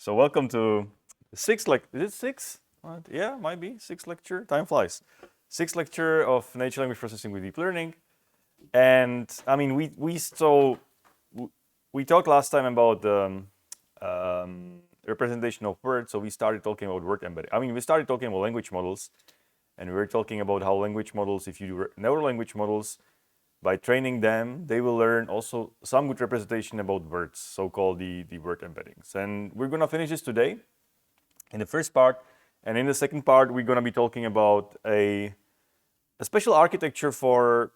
So welcome to the sixth is it six? What? Yeah, might be sixth lecture. Time flies. Sixth lecture of natural language processing with deep learning. And I mean, we talked last time about representation of words. So we started talking about word embedding. I mean, we started talking about language models, and we were talking about how language models, if you do neural language models, by training them, they will learn also some good representation about words, so-called the word embeddings. And we're going to finish this today in the first part. And in the second part, we're going to be talking about a special architecture for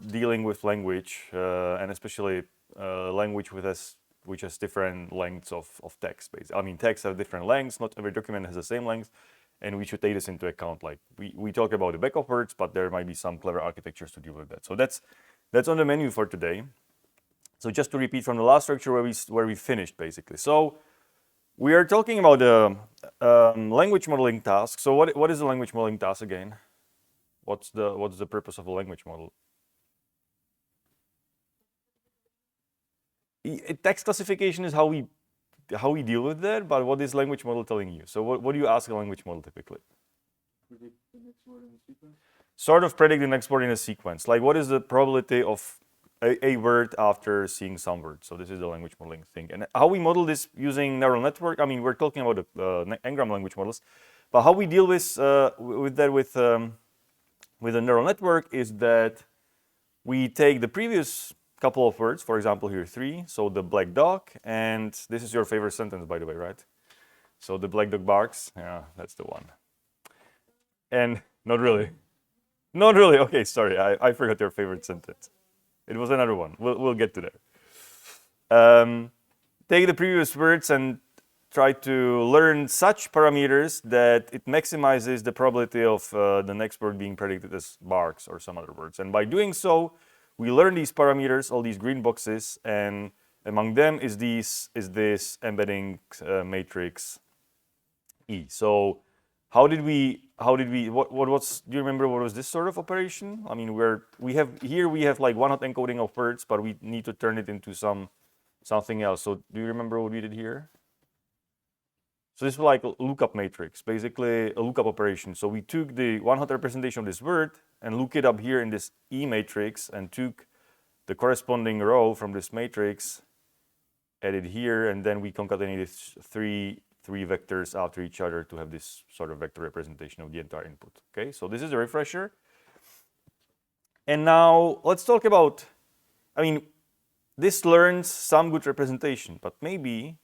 dealing with language, and especially language which has different lengths of text. Basically. I mean, texts have different lengths. Not every document has the same length. And we should take this into account. Like we talk about the back of words, but there might be some clever architectures to deal with that. So that's on the menu for today. So just to repeat from the last lecture where we finished basically. So we are talking about the language modeling task. So what is a language modeling task again? What's the purpose of a language model? Text classification is how we deal with that, but what is language model telling you? So what do you ask a language model typically? Predict the next word in the sequence. Sort of predict the next word in a sequence. Like what is the probability of a word after seeing some word? So this is the language modeling thing. And how we model this using neural network, I mean, we're talking about the N-gram language models, but how we deal with that with a neural network is that we take the previous couple of words, for example, here 3, so the black dog, and this is your favorite sentence, by the way, right? So the black dog barks, yeah, that's the one. And not really. Not really, okay, sorry, I forgot your favorite sentence. It was another one, we'll get to that. Take the previous words and try to learn such parameters that it maximizes the probability of the next word being predicted as barks or some other words. And by doing so, we learn these parameters, all these green boxes, and among them is this embedding matrix E. So how did we do you remember what was this sort of operation? I mean, we have like one hot encoding of words, but we need to turn it into something else. So do you remember what we did here? So this was like a lookup matrix, basically a lookup operation. So we took the one hot representation of this word and look it up here in this E matrix and took the corresponding row from this matrix, added here, and then we concatenated three vectors after each other to have this sort of vector representation of the entire input. Okay, so this is a refresher. And now let's talk about, I mean, this learns some good representation, but maybe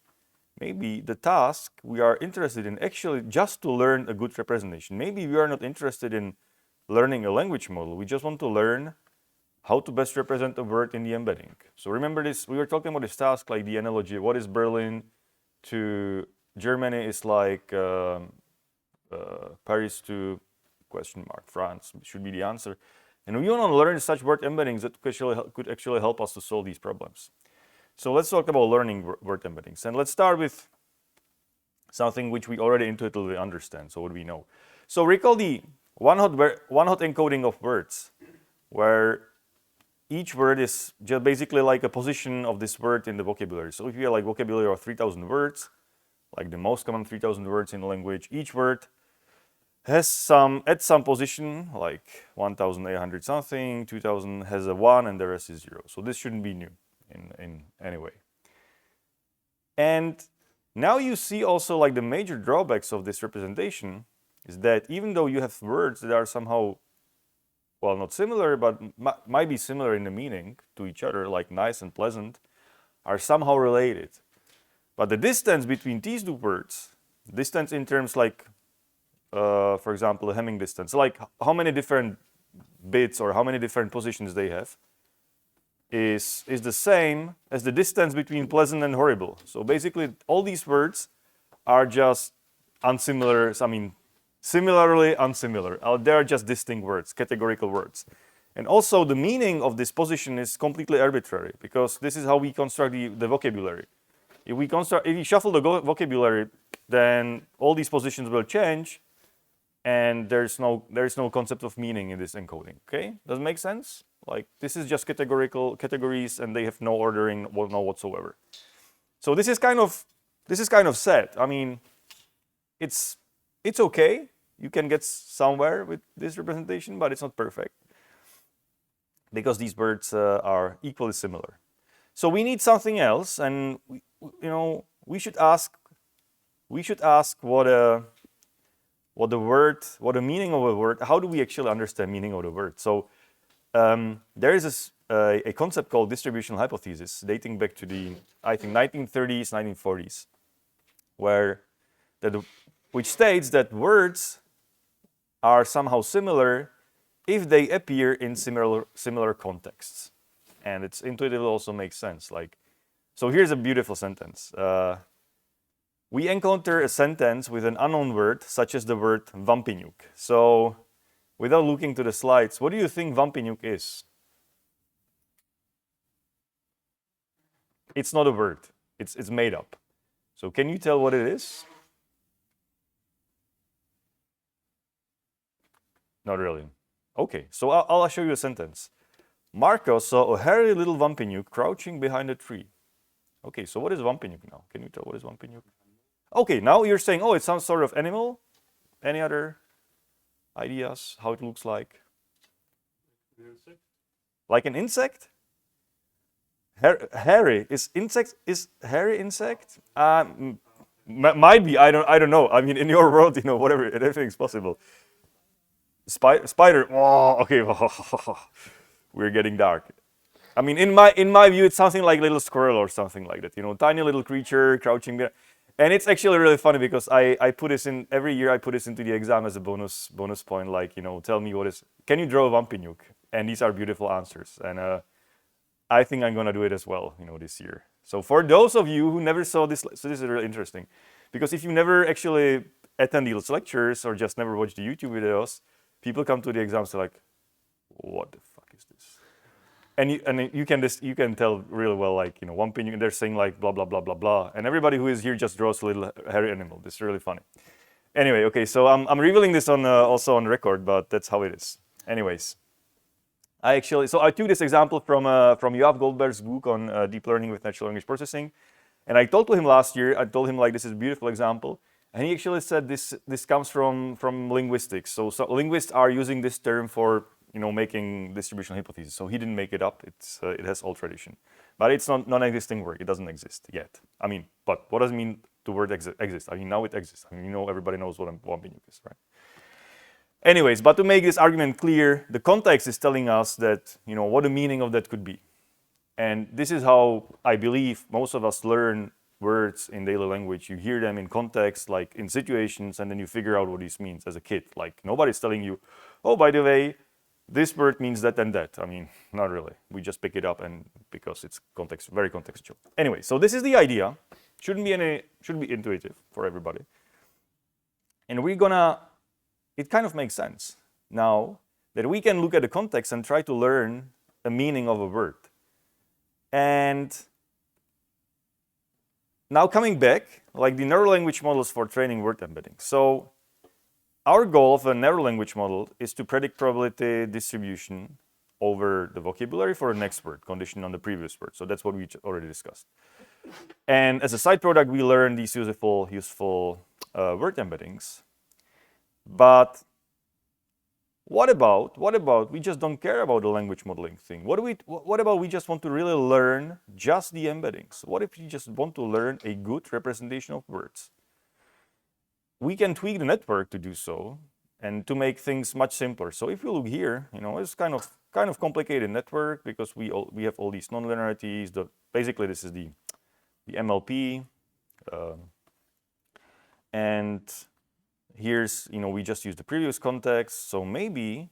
the task we are interested in actually just to learn a good representation. Maybe we are not interested in learning a language model. We just want to learn how to best represent a word in the embedding. So remember this, we were talking about this task like the analogy, what is Berlin to Germany is like Paris to France should be the answer. And we want to learn such word embeddings that could actually help us to solve these problems. So let's talk about learning word embeddings. And let's start with something which we already intuitively understand. So what do we know? So recall the one hot encoding of words, where each word is just basically like a position of this word in the vocabulary. So if you have like vocabulary of 3,000 words, like the most common 3,000 words in the language, each word has at some position, like 1,800 something, 2,000 has a 1, and the rest is 0. So this shouldn't be new in any way. And now you see also like the major drawbacks of this representation is that even though you have words that are somehow, well, not similar, but might be similar in the meaning to each other, like nice and pleasant, are somehow related. But the distance between these two words, distance in terms like, for example, the Hamming distance, like how many different bits or how many different positions they have, is the same as the distance between pleasant and horrible. So basically, all these words are just unsimilar. I mean, similarly unsimilar. They are just distinct words, categorical words. And also, the meaning of this position is completely arbitrary because this is how we construct the vocabulary. If we shuffle the vocabulary, then all these positions will change, and there's no concept of meaning in this encoding. Okay, does it make sense? Like this is just categories, and they have no ordering, no whatsoever. So this is kind of this is kind of sad. I mean, it's okay. You can get somewhere with this representation, but it's not perfect because these words are equally similar. So we need something else, and we should ask what the meaning of a word. How do we actually understand meaning of the word? So there is a concept called distributional hypothesis dating back to the, I think, 1930s, 1940s, which states that words are somehow similar if they appear in similar contexts. And it's intuitively also makes sense. So here's a beautiful sentence. We encounter a sentence with an unknown word, such as the word Vampinjuk. So without looking to the slides, what do you think Vampinjuk is? It's not a word. It's made up. So can you tell what it is? Not really. Okay, so I'll show you a sentence. Marco saw a hairy little Vampinjuk crouching behind a tree. Okay, so what is Vampinjuk now? Can you tell what is Vampinjuk? Okay, now you're saying, oh, it's some sort of animal. Any other ideas how it looks like? Like an insect? Hairy is hairy insect? Might be. I don't know. I mean, in your world, whatever, everything's possible. Spider. Oh, okay. We're getting dark. I mean, in my view, it's something like little squirrel or something like that. Tiny little creature crouching there. And it's actually really funny because I put this in every year. I put this into the exam as a bonus point. Like, tell me can you draw a Vampinjuk? And these are beautiful answers. And I think I'm gonna do it as well, this year. So for those of you who never saw this, so this is really interesting, because if you never actually attend these lectures or just never watch the YouTube videos, people come to the exams like, what the fuck is this? And you can tell really well, like, Vampinjuk, they're saying like blah blah blah blah blah, and everybody who is here just draws a little hairy animal. This is really funny. Anyway, okay, so I'm revealing this on also on record, but that's how it is. Anyways. I took this example from Yoav Goldberg's book on deep learning with natural language processing, and I told to him last year. I told him like this is a beautiful example, and he actually said this comes from linguistics. So linguists are using this term for making distributional hypotheses. So he didn't make it up. It has old tradition, but it's not non-existing word. It doesn't exist yet. I mean, but what does it mean the word exist? I mean, now it exists. I mean, everybody knows what a Vampinjuk is, right? Anyways, but to make this argument clear, the context is telling us that, what the meaning of that could be. And this is how I believe most of us learn words in daily language. You hear them in context, like in situations, and then you figure out what this means as a kid. Like, nobody's telling you, oh, by the way, this word means that and that. I mean, not really. We just pick it up and because it's very contextual. Anyway, so this is the idea. Shouldn't be intuitive for everybody. And it kind of makes sense now that we can look at the context and try to learn a meaning of a word. And now coming back, like the neural language models for training word embeddings. So our goal of a neural language model is to predict probability distribution over the vocabulary for the next word, conditioned on the previous word. So that's what we already discussed. And as a side product, we learn these useful word embeddings. But what about we just don't care about the language modeling thing? What about we just want to really learn just the embeddings? What if you just want to learn a good representation of words? We can tweak the network to do so and to make things much simpler. So if you look here, it's kind of complicated network because we have all these nonlinearities. Basically, this is the MLP, and here's, we just use the previous context. So maybe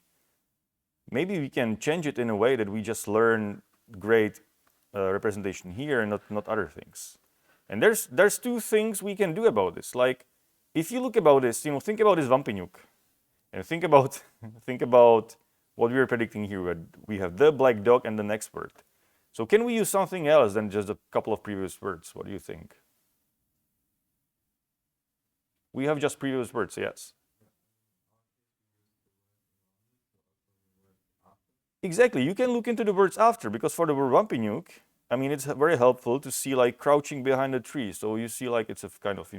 we can change it in a way that we just learn great representation here and not other things. And there's two things we can do about this. Like, if you look about this, think about this Vampinjuk, and think about what we were predicting here. We have the black dog and the next word. So can we use something else than just a couple of previous words? What do you think? We have just previous words, yes. Exactly, you can look into the words after, because for the word Vampinjuk, I mean, it's very helpful to see like crouching behind a tree. So you see like it's a kind of,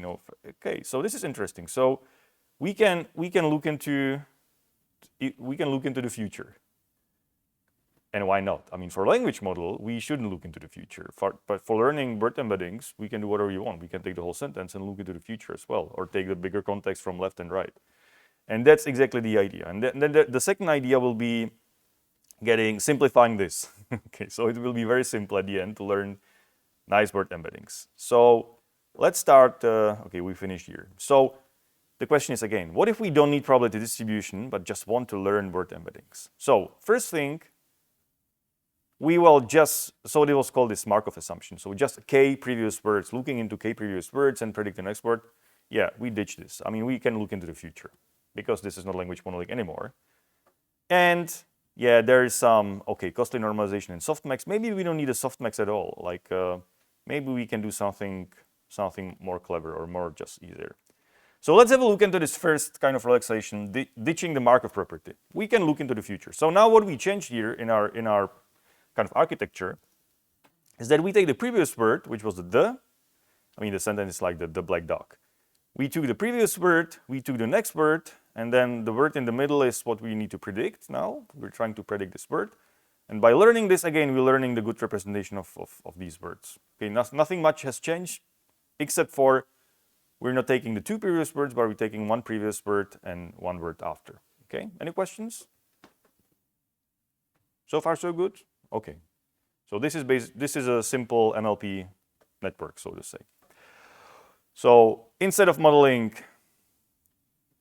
okay, so this is interesting. So we can look into the future. And why not? I mean, for language model, we shouldn't look into the future. But for learning word embeddings, we can do whatever you want. We can take the whole sentence and look into the future as well, or take the bigger context from left and right. And that's exactly the idea. And then the second idea will be simplifying this. Okay, so it will be very simple at the end to learn nice word embeddings. So let's start. Okay, we finished here. So the question is again, what if we don't need probability distribution, but just want to learn word embeddings? So first thing, we will just, so it was called this Markov assumption. So just k previous words, looking into k previous words and predict the next word. Yeah, we ditch this. I mean, we can look into the future because this is not language modeling anymore. And yeah, there is some, okay, costly normalization in softmax. Maybe we don't need a softmax at all. Like maybe we can do something more clever or more just easier. So let's have a look into this first kind of relaxation, ditching the Markov property. We can look into the future. So now what we changed here in our kind of architecture is that we take the previous word, which was the. I mean, the sentence is like the black dog. We took the previous word, we took the next word, and then the word in the middle is what we need to predict now. We're trying to predict this word. And by learning this, again, we're learning the good representation of these words. Okay, nothing much has changed, except for we're not taking the two previous words, but we're taking one previous word and one word after. Okay, any questions? So far, so good? Okay. So this is a simple NLP network, so to say. So instead of modeling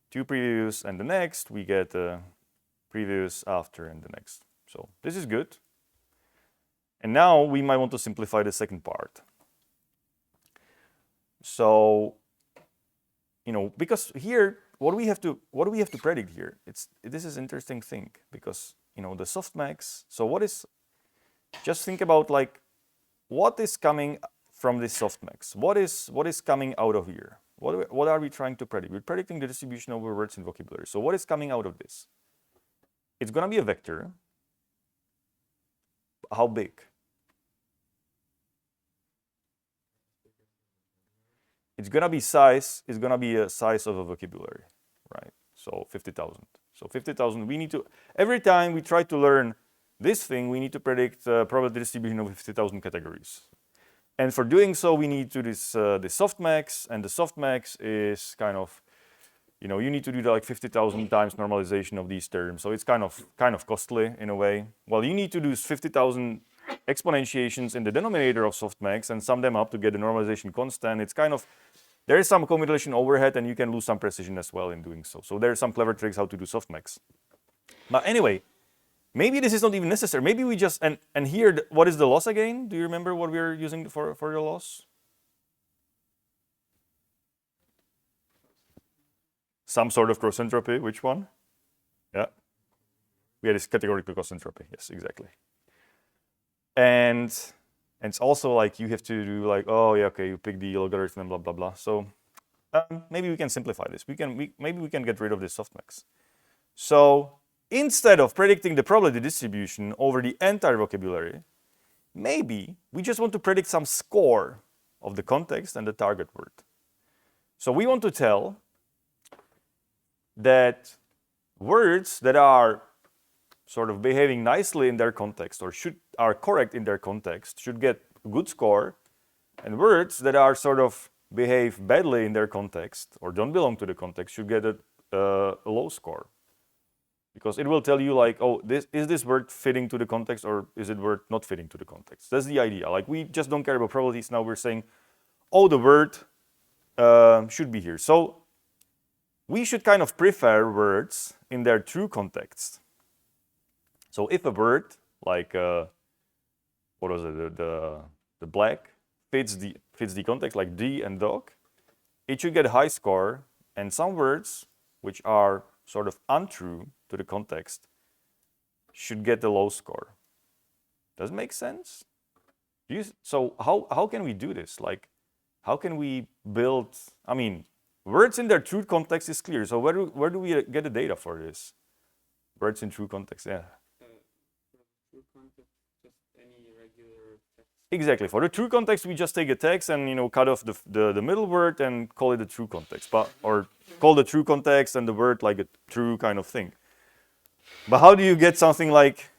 two previous and the next, we get previous, after, and the next. So this is good. And now we might want to simplify the second part. So, because here, what do we have to predict here? This is an interesting thing because the softmax. So just think about like what is coming from this softmax. What is coming out of here? What are we trying to predict? We're predicting the distribution over words in vocabulary. So what is coming out of this? It's gonna be a vector. How big? It's gonna be size. It's gonna be a size of a vocabulary, right? So 50,000. So 50,000. We need to every time we try to learn this thing, we need to predict probability distribution of 50,000 categories. And for doing so, we need to this softmax, and the softmax is kind of, you need to do like 50,000 times normalization of these terms. So it's kind of costly in a way. Well, you need to do 50,000 exponentiations in the denominator of softmax and sum them up to get the normalization constant. It's kind of, there is some computation overhead, and you can lose some precision as well in doing so. So there are some clever tricks how to do softmax. But anyway, maybe this is not even necessary. Maybe we just, and here, what is the loss again? Do you remember what we're using for the loss? Some sort of cross entropy. Which one? Yeah. We had this categorical cross entropy. Yes, exactly. And it's also like you have to do like, oh yeah, okay, you pick the logarithm and blah blah blah. So maybe we can simplify this. Maybe we can get rid of this softmax. So instead of predicting the probability distribution over the entire vocabulary, maybe we just want to predict some score of the context and the target word. So we want to tell that words that are sort of behaving nicely in their context or are correct in their context should get a good score, and words that are sort of behave badly in their context or don't belong to the context should get a low score. Because it will tell you like, oh, is this word fitting to the context or is it word not fitting to the context? That's the idea. Like we just don't care about probabilities. Now we're saying, oh, the word should be here. So we should kind of prefer words in their true context. So if a word like what was it, the black fits the context like D and dog, it should get a high score, and some words which are sort of untrue to the context should get a low score. Does it make sense? So how can we do this? Like, how can we build? I mean, words in their true context is clear. So where do we get the data for this? Words in true context, yeah. True context, just any regular text Exactly. For the true context, we just take a text and cut off the middle word and call it a true context, or call the true context and the word like a true kind of thing. But how do you get something like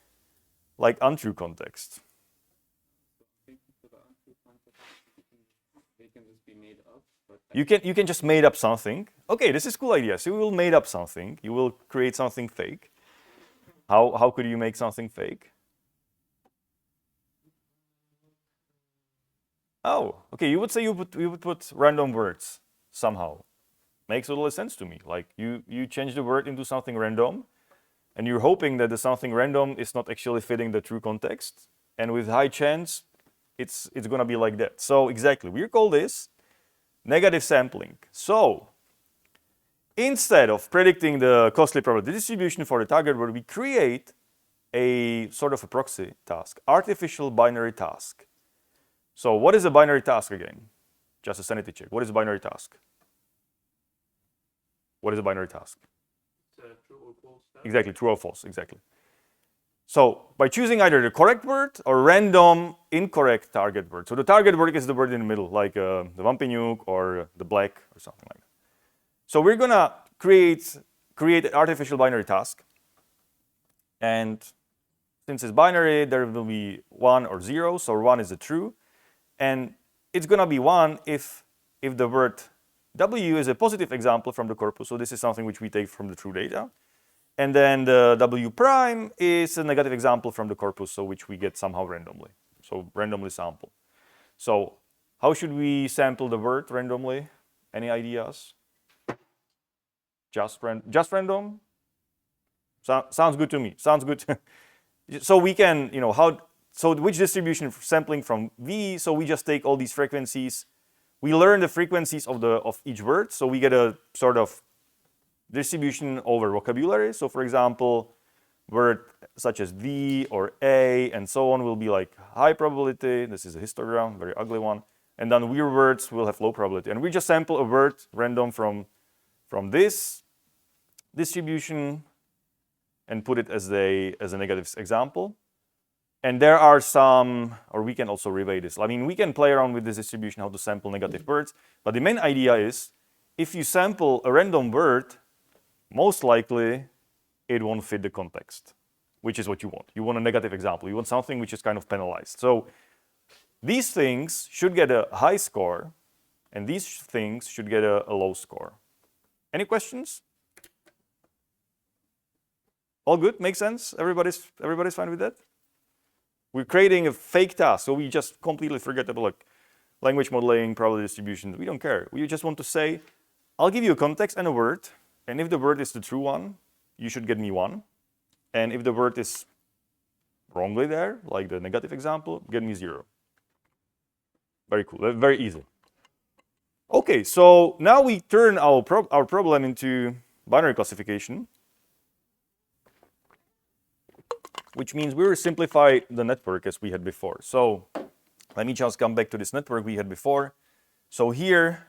untrue context? They can just be made up. But You can just made up something. Okay, this is a cool idea. So you will made up something. You will create something fake. How could you make something fake? Oh, okay. You would say you would put random words somehow. Makes a little sense to me. Like you change the word into something random, and you're hoping that the something random is not actually fitting the true context, and with high chance, it's gonna be like that. So exactly, we call this negative sampling. So instead of predicting the costly probability distribution for the target word, we create a sort of a proxy task, artificial binary task. So what is a binary task again? Just a sanity check. What is a binary task? What is a binary task? true or false. Exactly, true or false, exactly. So by choosing either the correct word or random incorrect target word. So the target word is the word in the middle, like the Vampinuke or the black or something like that. So we're gonna create an artificial binary task. And since it's binary, there will be 1 or 0. So 1 is the true. And it's gonna be 1 if the word W is a positive example from the corpus. So this is something which we take from the true data. And then the W prime is a negative example from the corpus, so which we get somehow randomly. So randomly sample. So how should we sample the word randomly? Any ideas? Just random? Sounds good to me. Sounds good. So we can, so which distribution sampling from V? So we just take all these frequencies. We learn the frequencies of each word. So we get a sort of distribution over vocabulary. So for example, word such as V or A and so on will be like high probability. This is a histogram, very ugly one. And then weird words will have low probability. And we just sample a word random from this distribution and put it as a negative example. And there are some, or we can also review this. I mean, we can play around with this distribution, how to sample negative words. But the main idea is, if you sample a random word, most likely it won't fit the context, which is what you want. You want a negative example. You want something which is kind of penalized. So these things should get a high score, and these things should get a low score. Any questions? All good? Makes sense? Everybody's fine with that? We're creating a fake task, so we just completely forget about like language modeling, probability distribution. We don't care. We just want to say, I'll give you a context and a word, and if the word is the true one, you should get me 1. And if the word is wrongly there, like the negative example, get me 0. Very cool, very easy. Okay, so now we turn our problem into binary classification, which means we will simplify the network as we had before. So let me just come back to this network we had before. So here,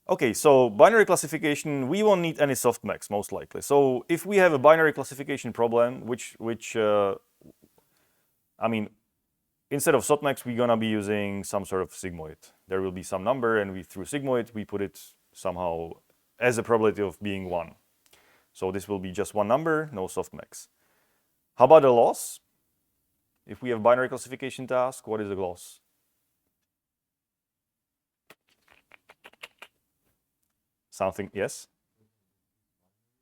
okay, so binary classification, we won't need any softmax most likely. So if we have a binary classification problem, I mean, instead of softmax, we're gonna be using some sort of sigmoid. There will be some number, and through sigmoid, we put it somehow as a probability of being 1. So this will be just one number, no softmax. How about the loss? If we have binary classification task, what is the loss? Something, yes?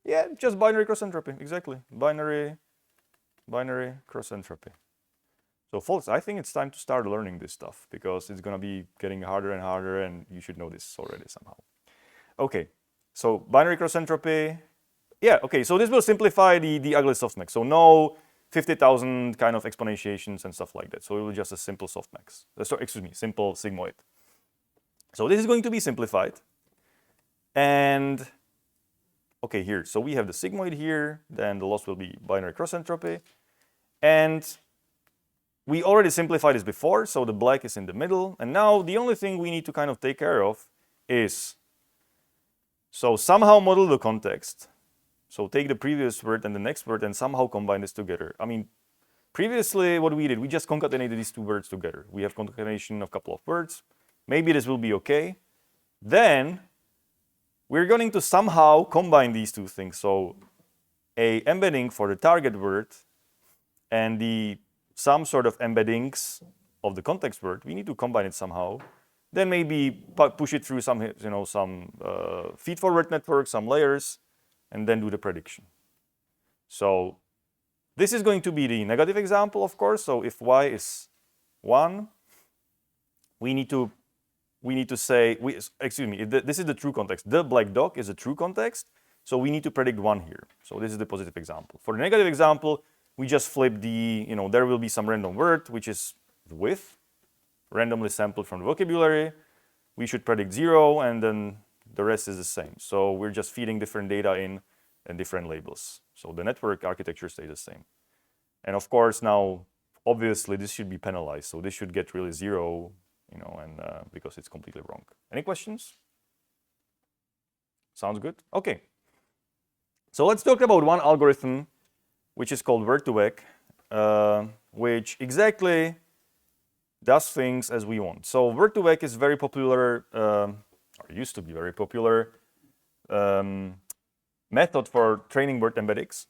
Yeah, just binary cross entropy, exactly. Binary cross entropy. So folks, I think it's time to start learning this stuff because it's gonna be getting harder and harder, and you should know this already somehow. Okay, so binary cross entropy. Yeah, okay, so this will simplify the ugly softmax. So no 50,000 kind of exponentiations and stuff like that. So it will just a simple softmax. Simple sigmoid. So this is going to be simplified. And okay, here. So we have the sigmoid here. Then the loss will be binary cross entropy. And we already simplified this before. So the black is in the middle. And now the only thing we need to kind of take care of is, so somehow model the context. So take the previous word and the next word and somehow combine this together. I mean, Previously, what we did, we just concatenated these two words together. We have concatenation of a couple of words. Maybe this will be okay. Then we're going to somehow combine these two things. So a embedding for the target word and some sort of embeddings of the context word, we need to combine it somehow. Then maybe push it through some feed-forward network, some layers, and then do the prediction. So this is going to be the negative example, of course. So if y is 1, we need to say, this is the true context. The black dog is a true context, so we need to predict 1 here. So this is the positive example. For the negative example, we just flip there will be some random word, which is with, randomly sampled from the vocabulary. We should predict 0, and then the rest is the same. So we're just feeding different data in and different labels. So the network architecture stays the same. And of course, now, obviously, this should be penalized. So this should get really 0, because it's completely wrong. Any questions? Sounds good? Okay. So let's talk about one algorithm, which is called word-to-vec, which exactly does things as we want. So word-to-vec is very popular, or used to be very popular, method for training word embeddings.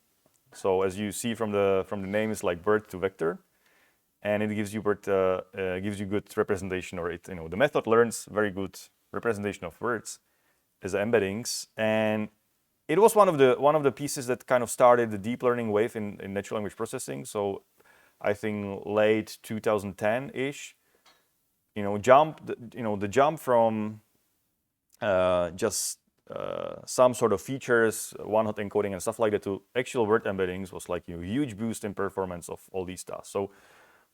So as you see from the name, it's like word to vector, and it gives you good representation, or the method learns very good representation of words as embeddings. And it was one of the pieces that kind of started the deep learning wave in natural language processing. So I think late 2010-ish, the jump from just some sort of features, one-hot encoding and stuff like that, to actual word embeddings was like a huge boost in performance of all these stuff. So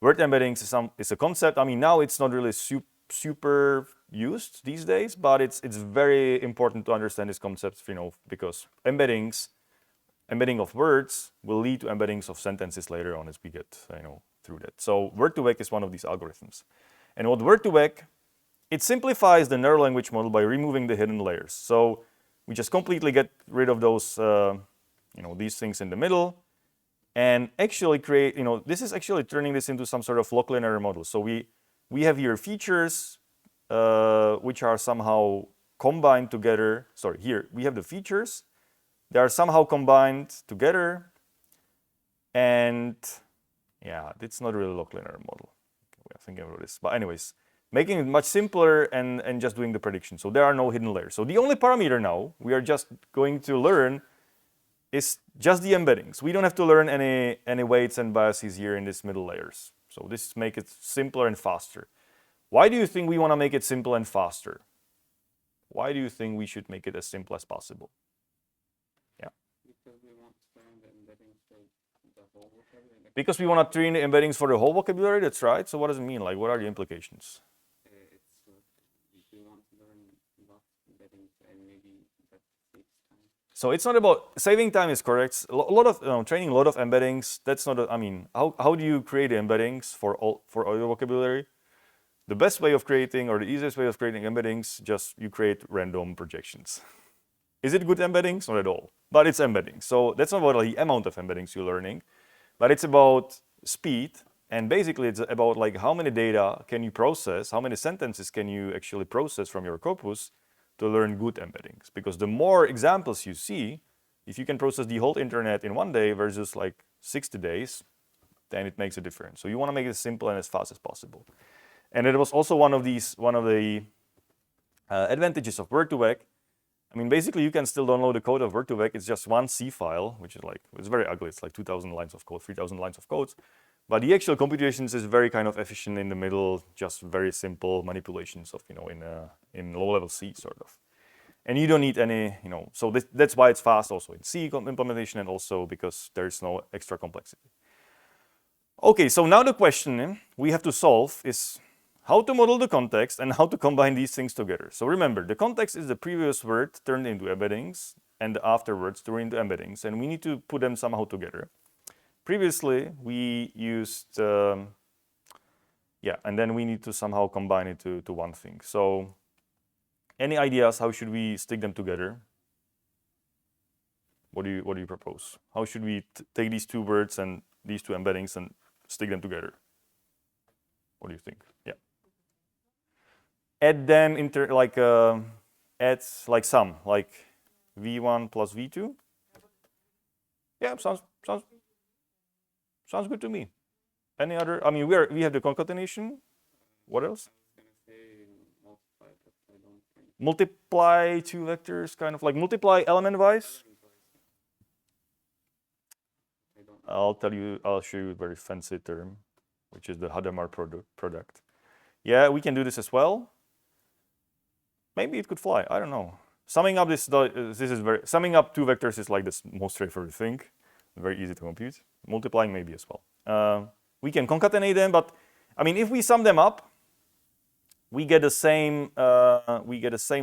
word embeddings is a concept. I mean, now it's not really super used these days, but it's very important to understand this concept, because embedding of words will lead to embeddings of sentences later on as we get through that. So word-to-vec is one of these algorithms. And what word-to-vec, it simplifies the neural language model by removing the hidden layers. So we just completely get rid of those, these things in the middle, and actually create, this is actually turning this into some sort of log linear model. So we have here features which are somehow combined together. Sorry, here we have the features. They are somehow combined together, and yeah, it's not really a log linear model. Okay, we are thinking about this, but anyways, making it much simpler and just doing the prediction. So there are no hidden layers. So the only parameter now we are just going to learn is just the embeddings. We don't have to learn any weights and biases here in these middle layers. So this makes it simpler and faster. Why do you think we want to make it simple and faster? Why do you think we should make it as simple as possible? Yeah. Because we want to learn the embeddings for the whole vocabulary. Because we want to train the embeddings for the whole vocabulary, that's right. So what does it mean? Like, what are the implications? We want to learn lots of embeddings, and maybe that takes time. So it's not about saving time is correct. A lot of training a lot of embeddings. That's not. How do you create embeddings for all your vocabulary? The best way of creating, or the easiest way of creating embeddings, just you create random projections. Is it good embeddings? Not at all. But it's embedding. So that's not about the amount of embeddings you're learning, but it's about speed. And basically, it's about like how many data can you process, how many sentences can you actually process from your corpus to learn good embeddings. Because the more examples you see, if you can process the whole internet in 1 day versus like 60 days, then it makes a difference. So you want to make it as simple and as fast as possible. And it was also one of the advantages of word2vec. I mean, basically, you can still download the code of word2vec. It's just one C file, which is like, it's very ugly. It's like 2,000 lines of code, 3,000 lines of code. But the actual computations is very kind of efficient in the middle, just very simple manipulations of, in low-level C sort of. And you don't need any, so that's why it's fast also in C implementation, and also because there's no extra complexity. Okay, so now the question we have to solve is how to model the context and how to combine these things together. So remember, the context is the previous word turned into embeddings and the afterwards turned into embeddings, and we need to put them somehow together. Previously, we used, and then we need to somehow combine it to one thing. So any ideas how should we stick them together? What do you propose? How should we take these two words and these two embeddings and stick them together. What do you think? Yeah. Add them add like sum, like v1 plus v2. Yeah, sounds good to me. Any other? I mean, we have the concatenation. What else? I was gonna say multiply, but I don't think. Multiply two vectors, kind of like multiply element-wise. I don't. I'll show you a very fancy term, which is the Hadamard product. Yeah, we can do this as well. Maybe it could fly. I don't know. Summing up summing up two vectors is like this most straightforward thing. Very easy to compute. Multiplying maybe as well. We can concatenate them, but I mean, if we sum them up, we get the same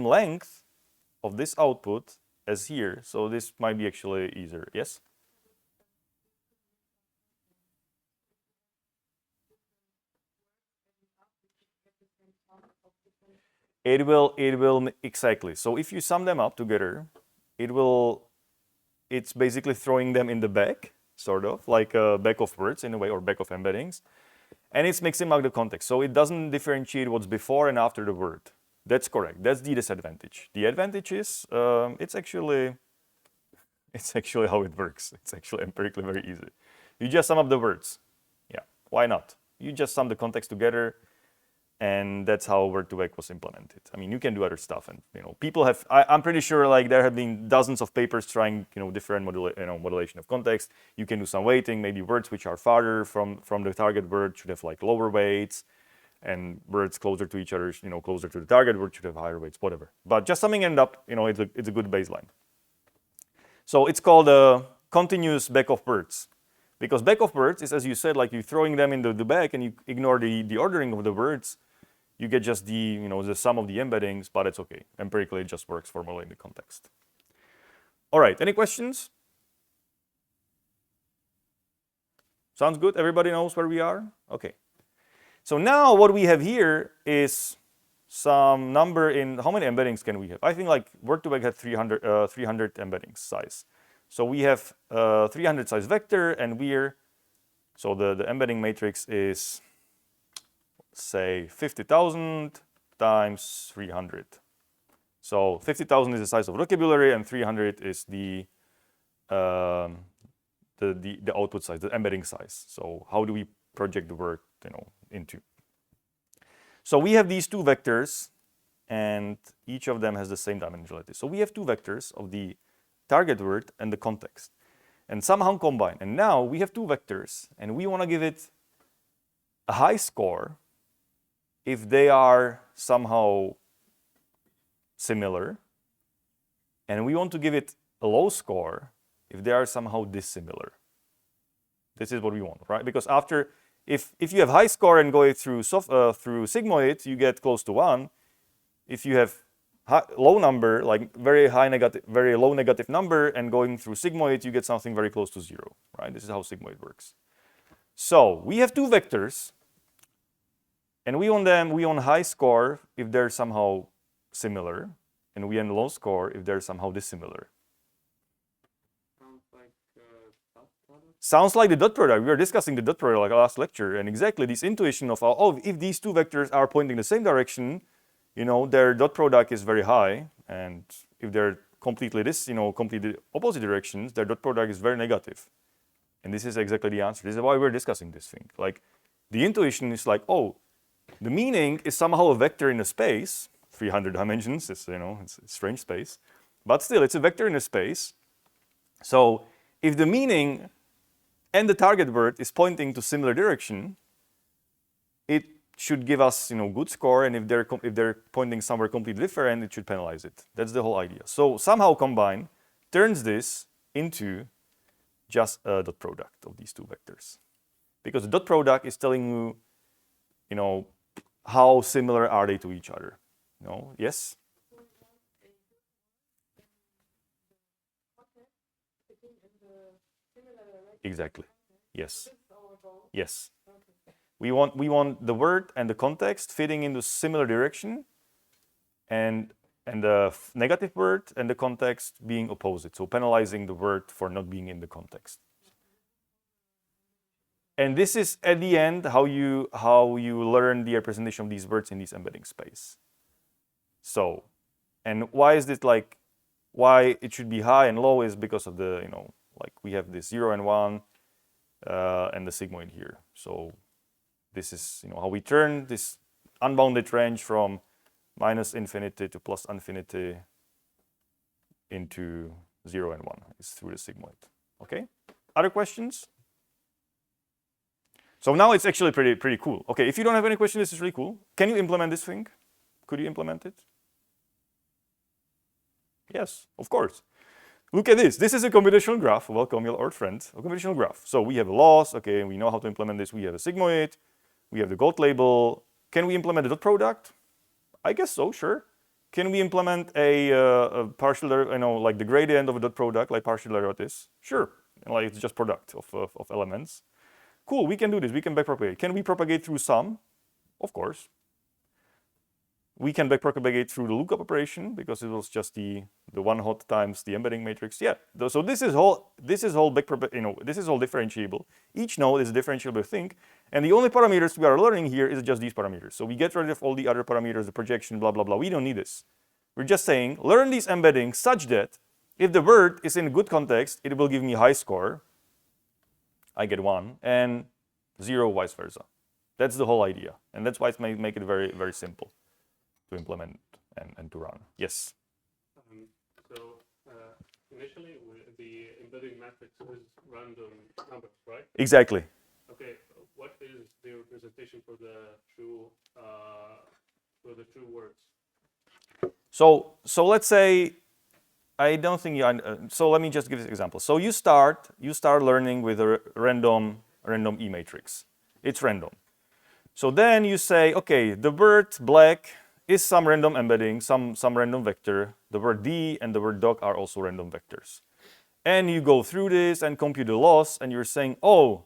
length of this output as here. So this might be actually easier. Yes. It will exactly. So if you sum them up together, it's basically throwing them in the back, sort of like a back of words in a way, or back of embeddings, and it's mixing up the context. So it doesn't differentiate what's before and after the word. That's correct. That's the disadvantage. The advantage is it's actually how it works. It's actually empirically very easy. You just sum up the words. Yeah, why not? You just sum the context together. And that's how word2vec was implemented. I mean, you can do other stuff, and people have. I'm pretty sure like there have been dozens of papers trying different modulation of context. You can do some weighting. Maybe words which are farther from the target word should have like lower weights, and words closer to each other, closer to the target word should have higher weights. Whatever. But just summing it up, it's a good baseline. So it's called a continuous back of words, because back of words is, as you said, like you're throwing them into the back and you ignore the ordering of the words. You get just the sum of the embeddings, but it's okay. Empirically, it just works for modeling the context. All right, any questions? Sounds good? Everybody knows where we are? Okay. So now what we have here is some number in, how many embeddings can we have? I think like word2vec had 300 embeddings size. So we have 300 size vector, and so the embedding matrix is, say, 50,000 times 300. So 50,000 is the size of vocabulary, and 300 is the output size, the embedding size. So how do we project the word, into? So we have these two vectors, and each of them has the same dimensionality. So we have two vectors of the target word and the context, and somehow combine. And now we have two vectors, and we want to give it a high score if they are somehow similar, and we want to give it a low score if they are somehow dissimilar. This is what we want, right? Because if you have high score and go through sigmoid, you get close to 1. If you have low number, like very low negative number, and going through sigmoid, you get something very close to 0, right? This is how sigmoid works. So we have two vectors, and we want high score if they're somehow similar, and we want low score if they're somehow dissimilar. Sounds like the dot product. We were discussing the dot product like last lecture, and exactly this intuition of if these two vectors are pointing the same direction, their dot product is very high, and if they're completely opposite directions, their dot product is very negative. And this is exactly the answer. This is why we're discussing this thing. Like the intuition is like, the meaning is somehow a vector in a space, 300 dimensions. It's it's a strange space, but still it's a vector in a space. So if the meaning and the target word is pointing to similar direction, it should give us good score, and if they're pointing somewhere completely different, it should penalize it. That's the whole idea. So somehow combine turns this into just a dot product of these two vectors, because the dot product is telling you, how similar are they to each other. Yes. Exactly. Yes. Yes. We want the word and the context fitting into similar direction, and the negative word and the context being opposite. So penalizing the word for not being in the context. And this is at the end how you learn the representation of these words in this embedding space. So, and why is this like, why it should be high and low is because of the, like we have this 0 and 1 and the sigmoid here. So this is how we turn this unbounded range from minus infinity to plus infinity into 0 and 1 is through the sigmoid. Okay, other questions? So now it's actually pretty cool. Okay, if you don't have any questions, this is really cool. Can you implement this thing? Could you implement it? Yes, of course. Look at this. This is a computational graph. Welcome, your old friend. A computational graph. So we have a loss. Okay, we know how to implement this. We have a sigmoid. We have the gold label. Can we implement a dot product? I guess so, sure. Can we implement a partial, like the gradient of a dot product, like partial derivatives? Sure. Like it's just product of elements. Cool, we can do this. We can backpropagate. Can we propagate through sum? Of course. We can backpropagate through the lookup operation because it was just the one hot times the embedding matrix. Yeah. So this is all this is all differentiable. Each node is a differentiable thing, and the only parameters we are learning here is just these parameters. So we get rid of all the other parameters, the projection, blah blah blah. We don't need this. We're just saying learn these embeddings such that if the word is in a good context, it will give me a high score. I get 1, and 0 vice versa. That's the whole idea, and that's why it's make it very very simple to implement and to run. Yes. Initially, the embedding matrix is random numbers, right? Exactly. Okay. What is the representation for the true words? So let's say I don't think you. So let me just give this example. So you start learning with a random E matrix. It's random. So then you say, okay, the word black is some random embedding, some random vector. The word D and the word dog are also random vectors. And you go through this and compute the loss, and you're saying, oh,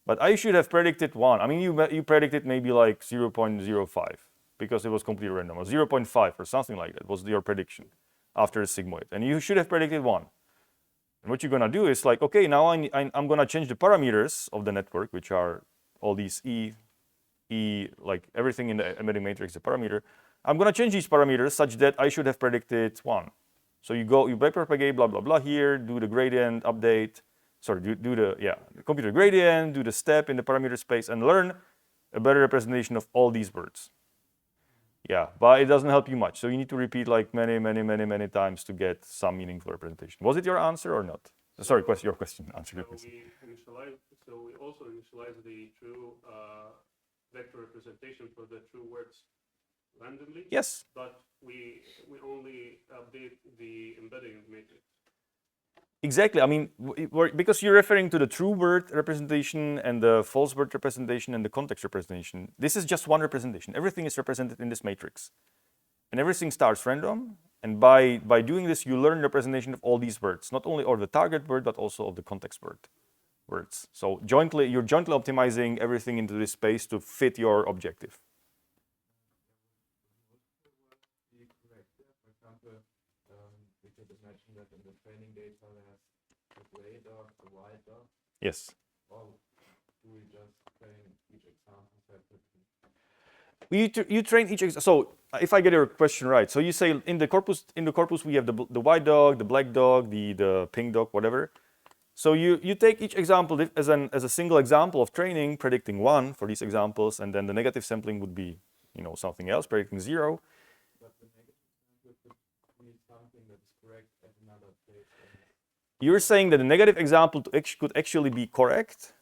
but I should have predicted 1. I mean, you predicted maybe like 0.05 because it was completely random, or 0.5 or something like that was your prediction after the sigmoid, and you should have predicted 1. And what you're gonna do is like, okay, now I'm gonna change the parameters of the network, which are all these E, like everything in the embedding matrix, the parameter. I'm gonna change these parameters such that I should have predicted 1. So you backpropagate, blah blah blah here, do the gradient update. Sorry, compute the gradient, do the step in the parameter space, and learn a better representation of all these words. Yeah, but it doesn't help you much. So you need to repeat like many times to get some meaningful representation. Was it your answer or not? Sorry, your question. Answer your question. We also initialize the true vector representation for the true words randomly. Yes. But we only update the embedding matrix. Exactly. I mean, because you're referring to the true word representation and the false word representation and the context representation. This is just one representation. Everything is represented in this matrix. And everything starts random. And by doing this, you learn representation of all these words, not only of the target word, but also of the context words. So you're jointly optimizing everything into this space to fit your objective. Mentioned that in the training data there's the gray dog, the white dog. Yes. Or do we just train each example separately? You train each example. So if I get your question right, so you say in the corpus we have the white dog, the black dog, the pink dog, whatever. So you take each example as a single example of training, predicting 1 for these examples, and then the negative sampling would be something else, predicting 0. You're saying that the negative example could actually be correct,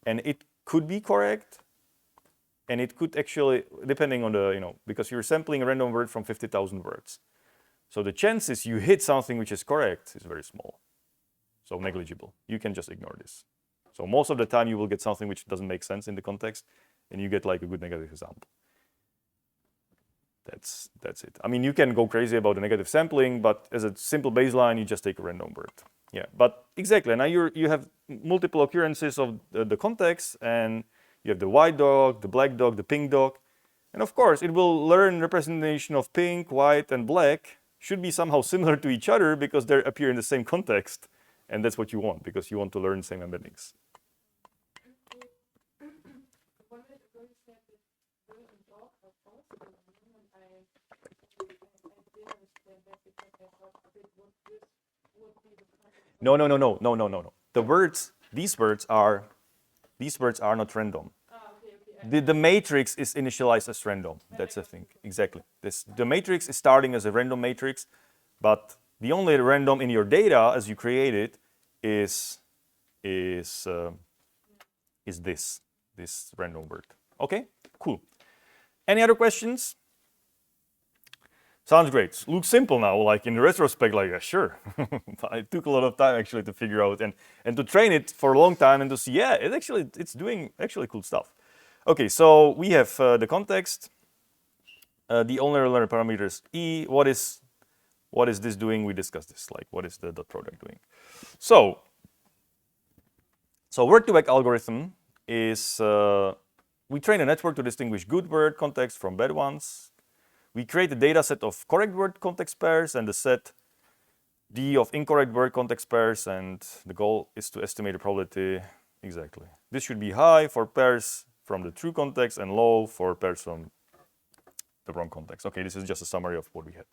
and it could be correct, and it could actually, depending on the, because you're sampling a random word from 50,000 words. So the chances you hit something which is correct is very small, so negligible. You can just ignore this. So most of the time you will get something which doesn't make sense in the context, and you get like a good negative example. That's it. I mean, you can go crazy about the negative sampling, but as a simple baseline, you just take a random word. Yeah, but exactly. Now you have multiple occurrences of the context, and you have the white dog, the black dog, the pink dog. And of course, it will learn representation of pink, white, and black should be somehow similar to each other because they appear in the same context. And that's what you want, because you want to learn same embeddings. No, no, no, no, no, no, no, no. The words, these words are not random. The matrix is initialized as random. That's the thing. Exactly. The matrix is starting as a random matrix, but the only random in your data as you create it is this random word. Okay, cool. Any other questions? Sounds great. Looks simple now, like in retrospect, like, yeah, sure. But it took a lot of time actually to figure out and to train it for a long time and to see, yeah, it's doing actually cool stuff. Okay, so we have the context. The only learner parameters E. What is this doing? We discussed this, like what is the dot product doing? So word-to-vec algorithm is, we train a network to distinguish good word context from bad ones. We create a data set of correct word context pairs and the set D of incorrect word context pairs, and the goal is to estimate the probability. Exactly. This should be high for pairs from the true context and low for pairs from the wrong context. Okay, this is just a summary of what we had.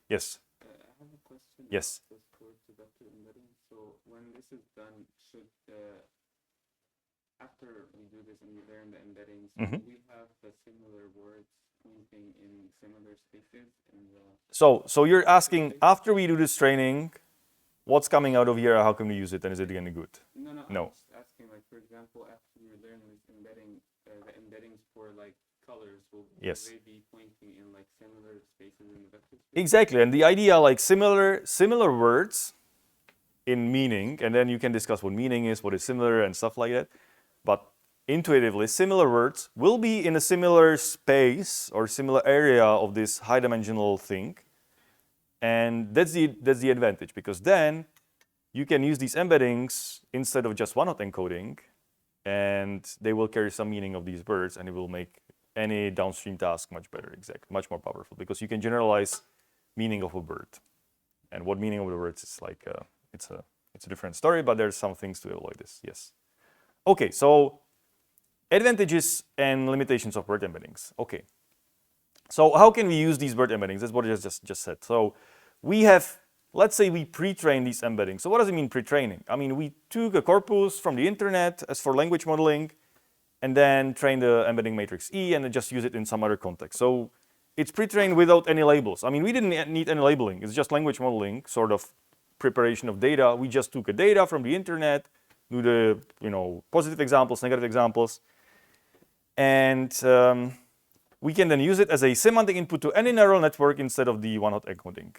Yes? I have a question. Yes. About this word-to-vector embedding. So when this is done, should after we do this and we learn the embeddings, Mhm. do we have the similar words pointing in similar spaces in the? So you're asking, after we do this training, what's coming out of here? How can we use it, and is it any good? No. No. I'm just asking, like, for example, after we learn this embedding, the embeddings for like colors, will they be pointing in like similar spaces in the vector space? Exactly, and the idea, like similar words in meaning, and then you can discuss what meaning is, what is similar, and stuff like that. But intuitively, similar words will be in a similar space or similar area of this high-dimensional thing, and that's the advantage, because then you can use these embeddings instead of just one-hot encoding, and they will carry some meaning of these words, and it will make any downstream task much better, exactly, much more powerful, because you can generalize meaning of a word, and what meaning of the words is like it's a different story, but there's some things to avoid this. Yes. Okay, so advantages and limitations of word embeddings. Okay, so how can we use these word embeddings? That's what I just said. So we have, let's say we pre-train these embeddings. So what does it mean pre-training? I mean, we took a corpus from the internet as for language modeling, and then train the embedding matrix E and then just use it in some other context. So it's pre-trained without any labels. I mean, we didn't need any labeling. It's just language modeling, sort of preparation of data. We just took a data from the internet, do the positive examples, negative examples, and we can then use it as a semantic input to any neural network instead of the one-hot encoding.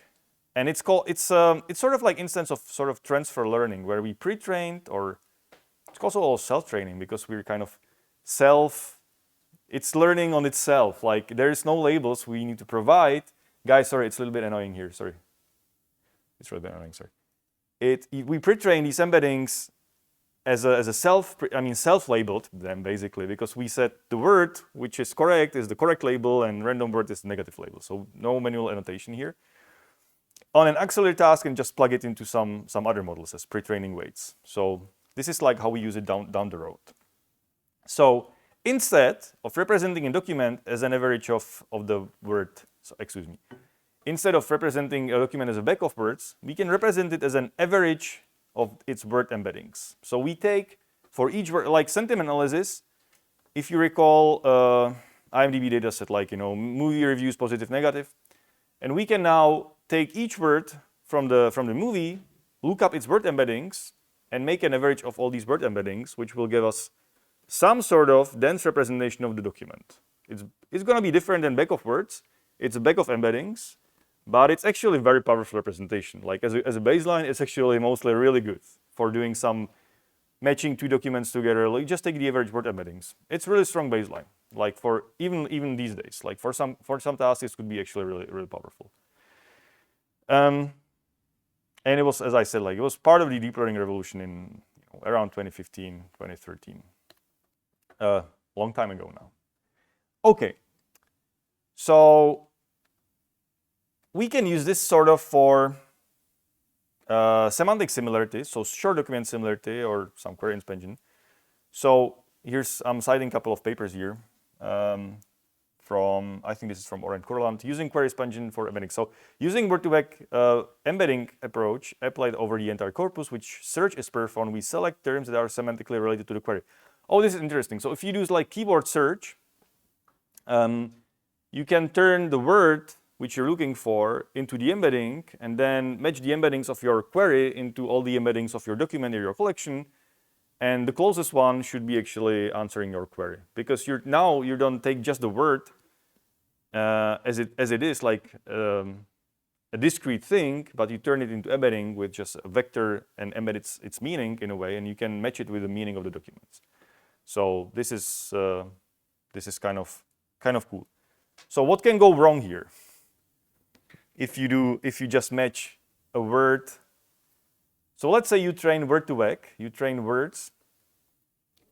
And it's sort of like instance of sort of transfer learning, where we pre-trained, or it's also all self-training, because we're kind of it's learning on itself. Like there is no labels we need to provide. Guys, sorry, it's a little bit annoying here. Sorry, it's really annoying. Sorry. We pre-train these embeddings as a self-labeled them basically, because we said the word which is correct is the correct label and random word is the negative label. So no manual annotation here. On an auxiliary task, and just plug it into some other models as pre-training weights. So this is like how we use it down the road. So instead of representing a document as an average of the word, instead of representing a document as a bag of words, we can represent it as an average of its word embeddings. So we take for each word, like sentiment analysis, if you recall IMDb data set, like movie reviews, positive, negative, and we can now take each word from the movie, look up its word embeddings, and make an average of all these word embeddings, which will give us some sort of dense representation of the document. It's going to be different than bag of words. It's a bag of embeddings, but it's actually a very powerful representation. Like as a baseline, it's actually mostly really good for doing some matching two documents together. Like just take the average word embeddings. It's really strong baseline. Like for even these days, like for some tasks, it could be actually really powerful. And it was, as I said, like it was part of the deep learning revolution in around 2015, 2013. Long time ago now. Okay, so we can use this sort of for semantic similarity, so short document similarity or some query inspection. So I'm citing a couple of papers here. from, I think this is from Orange Courland, using query expansion for embedding. So using word-to-vec embedding approach applied over the entire corpus, which search is performed, we select terms that are semantically related to the query. Oh, this is interesting. So if you do like keyword search, you can turn the word which you're looking for into the embedding and then match the embeddings of your query into all the embeddings of your document or your collection. And the closest one should be actually answering your query, because now you don't take just the word as it is, like a discrete thing, but you turn it into embedding with just a vector and embed its meaning in a way, and you can match it with the meaning of the documents. So this is kind of cool. So what can go wrong here? If you just match a word. So let's say you train word-to-vec, you train words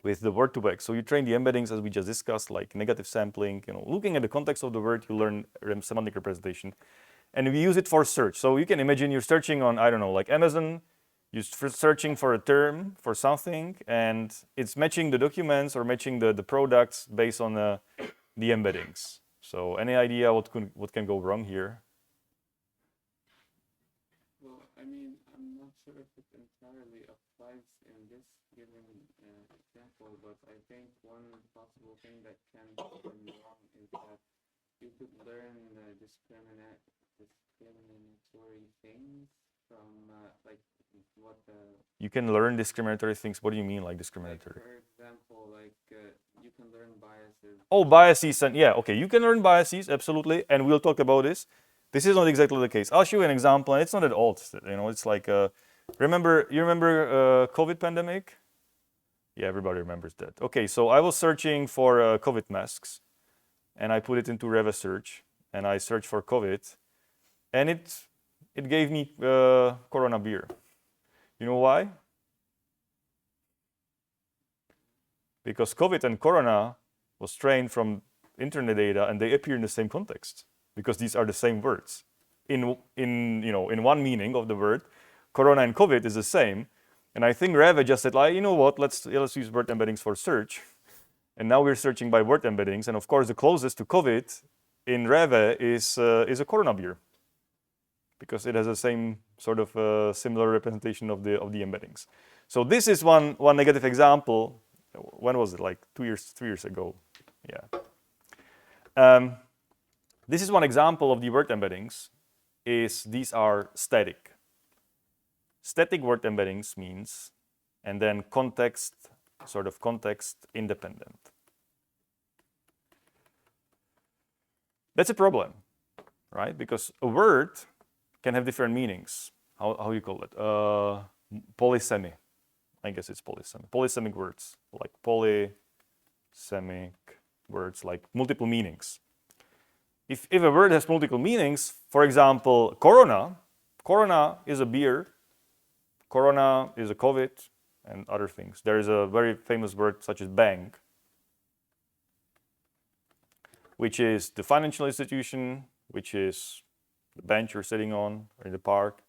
with the word-to-vec. So you train the embeddings as we just discussed, like negative sampling, looking at the context of the word, you learn semantic representation. And we use it for search. So you can imagine you're searching on, I don't know, like Amazon, you're searching for a term for something, and it's matching the documents or matching the products based on the embeddings. So any idea what can go wrong here? Well, I mean, I'm not sure if it entirely applies in this given example, but I think one possible thing that can go wrong is that you could learn discriminatory things from like what you can learn discriminatory things. What do you mean, like discriminatory? Like, for example, like you can learn biases. Oh, biases, and yeah, okay, you can learn biases, absolutely, and we'll talk about this. This is not exactly the case. I'll show you an example, and it's not at all. It's like you remember COVID pandemic? Yeah, everybody remembers that. Okay, so I was searching for COVID masks, and I put it into Reva search, and I searched for COVID, and it gave me Corona beer. You know why? Because COVID and Corona was trained from internet data, and they appear in the same context, because these are the same words. In one meaning of the word, Corona and COVID is the same. And I think Reva just said, like, you know what, let's use word embeddings for search. And now we're searching by word embeddings. And of course, the closest to COVID in Reva is a Corona beer, because it has the same sort of similar representation of the embeddings. So this is one negative example. When was it? Like 3 years ago. Yeah. This is one example of the word embeddings. These are static. Static word embeddings means, and then context independent. That's a problem, right? Because a word can have different meanings. How you call it? Polysemy. I guess it's polysemy. Polysemic words, like polysemic words, like multiple meanings. If a word has multiple meanings, for example, Corona is a beer, Corona is a COVID, and other things. There is a very famous word such as bank, which is the financial institution, which is the bench you're sitting on in the park,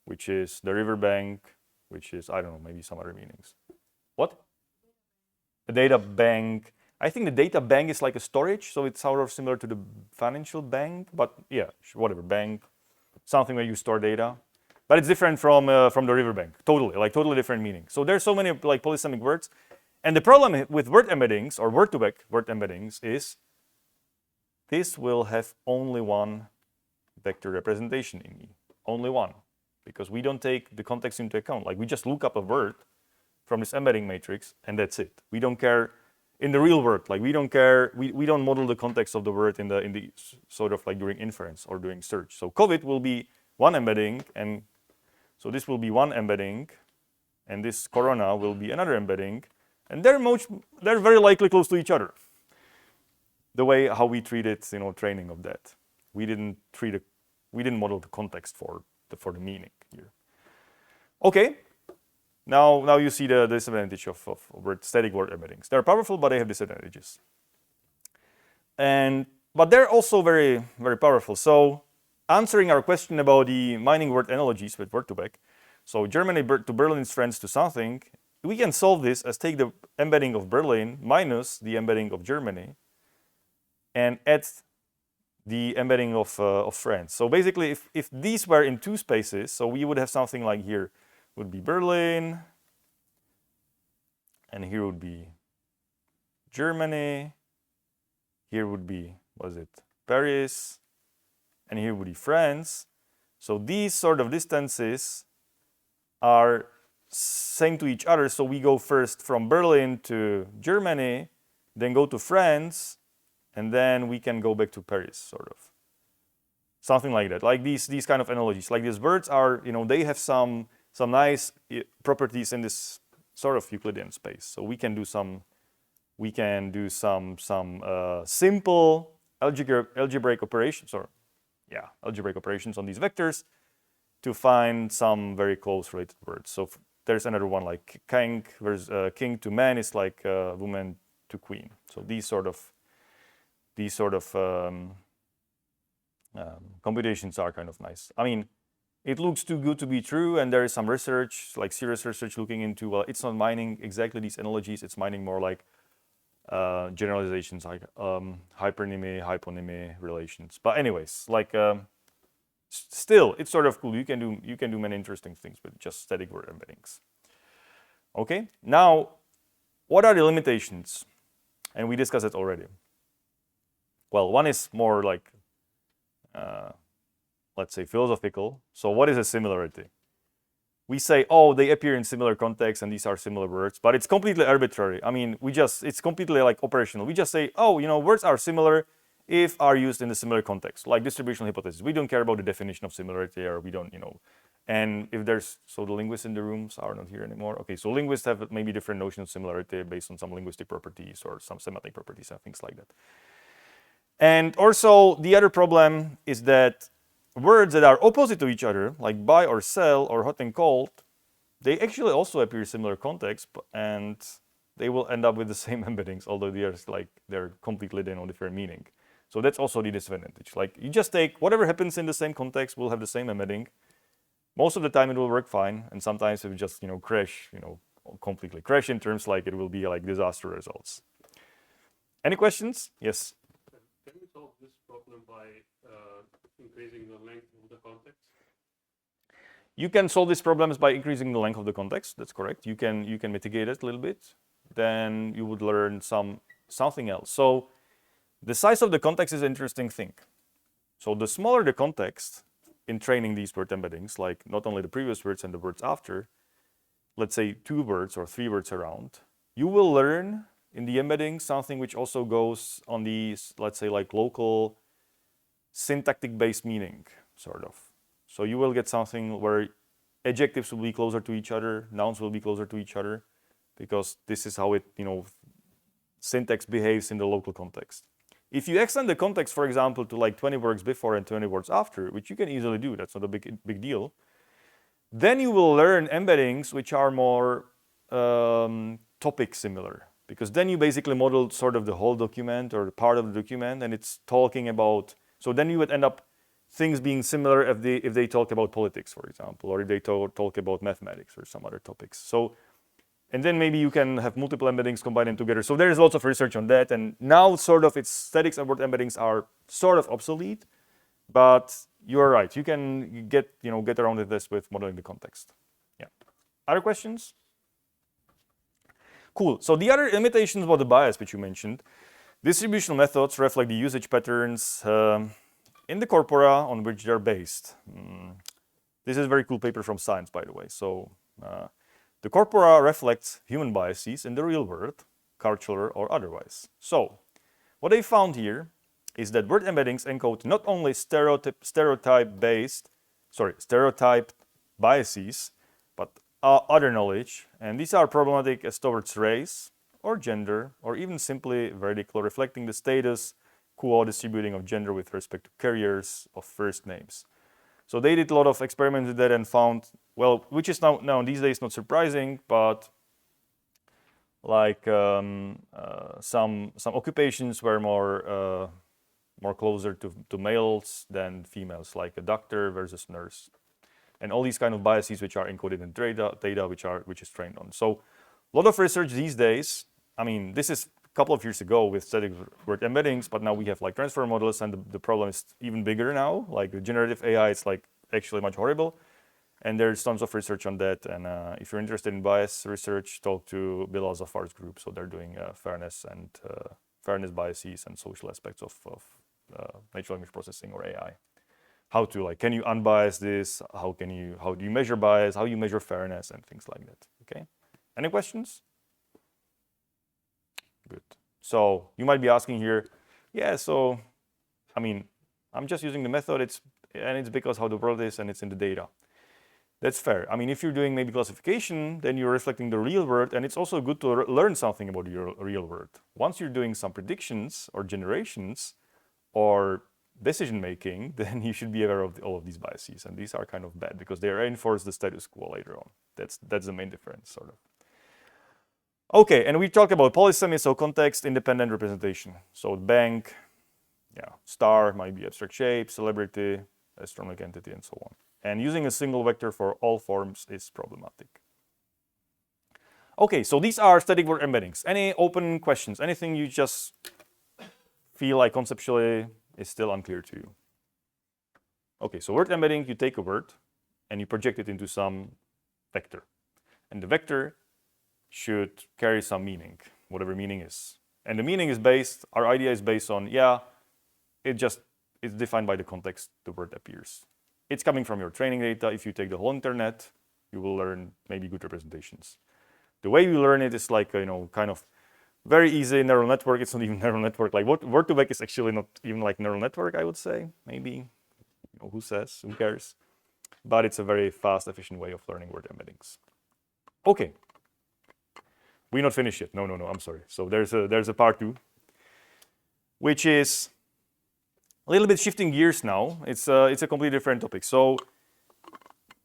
which is the river bank, which is, I don't know, maybe some other meanings. What? A data bank. I think the data bank is like a storage, so it's sort of similar to the financial bank, but yeah, whatever, bank, something where you store data. But it's different from the river bank, totally different meaning. So there's so many like polysemic words. And the problem with word embeddings or word-to-vec word embeddings is this will have only one vector representation in me, only one, because we don't take the context into account. Like we just look up a word from this embedding matrix and that's it. We don't care in the real world, like we don't care, we don't model the context of the word in the sort of like during inference or during search. So COVID will be one embedding, and so this will be one embedding, and this Corona will be another embedding, and they're very likely close to each other. The way how we treated, training of that, we didn't model the context for the meaning here. Okay, now you see the disadvantage of static word embeddings. They're powerful, but they have disadvantages. But they're also very, very powerful. So answering our question about the mining word analogies with word-to-vec, so Germany to Berlin is friends to something, we can solve this as take the embedding of Berlin minus the embedding of Germany, and add the embedding of friends. So basically, if these were in two spaces, so we would have something like here would be Berlin, and here would be Germany, here would be, what is it, Paris, and here would be France. So these sort of distances are same to each other. So we go first from Berlin to Germany, then go to France, and then we can go back to Paris, sort of. Something like that. Like these kind of analogies. Like these words are, they have some nice properties in this sort of Euclidean space. So we can do some simple algebraic operations, algebraic operations on these vectors to find some very close related words. So there's another one like king versus king to man is like woman to queen. So these sort of computations are kind of nice. I mean, it looks too good to be true, and there is some research, like serious research, looking into, well, it's not mining exactly these analogies, it's mining more like generalizations like hypernymy, hyponymy relations. But anyways, like still, it's sort of cool. You can do many interesting things with just static word embeddings. Okay, now what are the limitations? And we discussed it already. Well, one is more like let's say philosophical. So what is a similarity? We say, oh, they appear in similar contexts and these are similar words, but it's completely arbitrary. I mean, it's completely like operational. We just say, oh, words are similar if are used in a similar context, like distributional hypothesis. We don't care about the definition of similarity, or we don't, and if there's, so the linguists in the rooms are not here anymore. Okay, so linguists have maybe different notions of similarity based on some linguistic properties or some semantic properties and things like that. And also the other problem is that words that are opposite to each other, like buy or sell or hot and cold, they actually also appear in similar contexts, and they will end up with the same embeddings, although they're completely different meaning. So that's also the disadvantage. Like you just take whatever happens in the same context will have the same embedding. Most of the time it will work fine, and sometimes it will just crash, completely crash in terms like it will be like disaster results. Any questions? Yes. Can we solve this problem by increasing the length of the context? You can solve these problems by increasing the length of the context. That's correct. You can mitigate it a little bit. Then you would learn something else. So the size of the context is an interesting thing. So the smaller the context in training these word embeddings, like not only the previous words and the words after, let's say 2 words or 3 words around, you will learn in the embedding something which also goes on these, let's say, like local syntactic based meaning, sort of. So you will get something where adjectives will be closer to each other, nouns will be closer to each other, because this is how it, syntax behaves in the local context. If you extend the context, for example, to like 20 words before and 20 words after, which you can easily do, that's not a big deal, then you will learn embeddings which are more topic similar, because then you basically model sort of the whole document or part of the document, and it's talking about, so then you would end up things being similar if they talk about politics, for example, or if they talk about mathematics or some other topics. So, and then maybe you can have multiple embeddings combine them together. So there is lots of research on that, and now sort of its statics and word embeddings are sort of obsolete, but you are right. You can get around this with modeling the context. Yeah. Other questions? Cool. So the other limitations about the bias which you mentioned, distributional methods reflect the usage patterns in the corpora on which they're based. This is a very cool paper from Science, by the way. So the corpora reflects human biases in the real world, cultural or otherwise. So what they found here is that word embeddings encode not only stereotype biases, but other knowledge, and these are problematic as towards race or gender, or even simply vertical, reflecting the status quo distributing of gender with respect to carriers of first names. So they did a lot of experiments with that and found, well, which is now these days not surprising, but like some occupations were more closer to males than females, like a doctor versus nurse, and all these kind of biases which are encoded in data which is trained on. So a lot of research these days. I mean, this is couple of years ago with static word embeddings, but now we have like transfer models, and the problem is even bigger now. Like the generative AI is like actually much horrible, and there's tons of research on that. And if you're interested in bias research, talk to Bill Zafar's group. So they're doing fairness biases and social aspects of natural language processing or AI. How to like, can you unbias this? How do you measure bias? How you measure fairness and things like that. Okay. Any questions? Good. So you might be asking here, yeah, so, I mean, I'm just using the method, it's because how the world is and it's in the data. That's fair. I mean, if you're doing maybe classification, then you're reflecting the real world, and it's also good to learn something about your real world. Once you're doing some predictions or generations or decision making, then you should be aware of all of these biases, and these are kind of bad because they reinforce the status quo later on. That's the main difference, sort of. Okay, and we talked about polysemy, so context-independent representation. So bank, yeah, star might be abstract shape, celebrity, astronomical entity, and so on. And using a single vector for all forms is problematic. Okay, so these are static word embeddings. Any open questions? Anything you just feel like conceptually is still unclear to you? Okay, so word embedding, you take a word and you project it into some vector. And the vector should carry some meaning, whatever meaning is. And the meaning is based, our idea is based on, yeah, it's defined by the context the word appears. It's coming from your training data. If you take the whole internet, you will learn maybe good representations. The way you learn it is like, kind of very easy neural network. It's not even neural network. Like word2vec is actually not even like neural network, I would say. Maybe, who says, who cares? But it's a very fast, efficient way of learning word embeddings. Okay. We're not finished yet. No, I'm sorry. So there's a part 2, which is a little bit shifting gears now. It's a completely different topic. So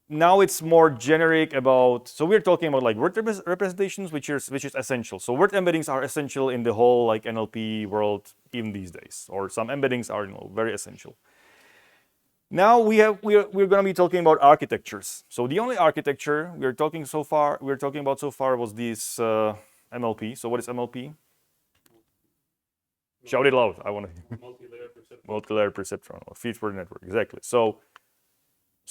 now it's more generic about, so we're talking about like word representations, which is essential. So word embeddings are essential in the whole like NLP world even these days, or some embeddings are very essential. Now we're going to be talking about architectures. So the only architecture we're talking about so far was this MLP. So what is MLP? Shout it loud. I want to. Multi-layer perceptron or feed-forward network. Exactly. So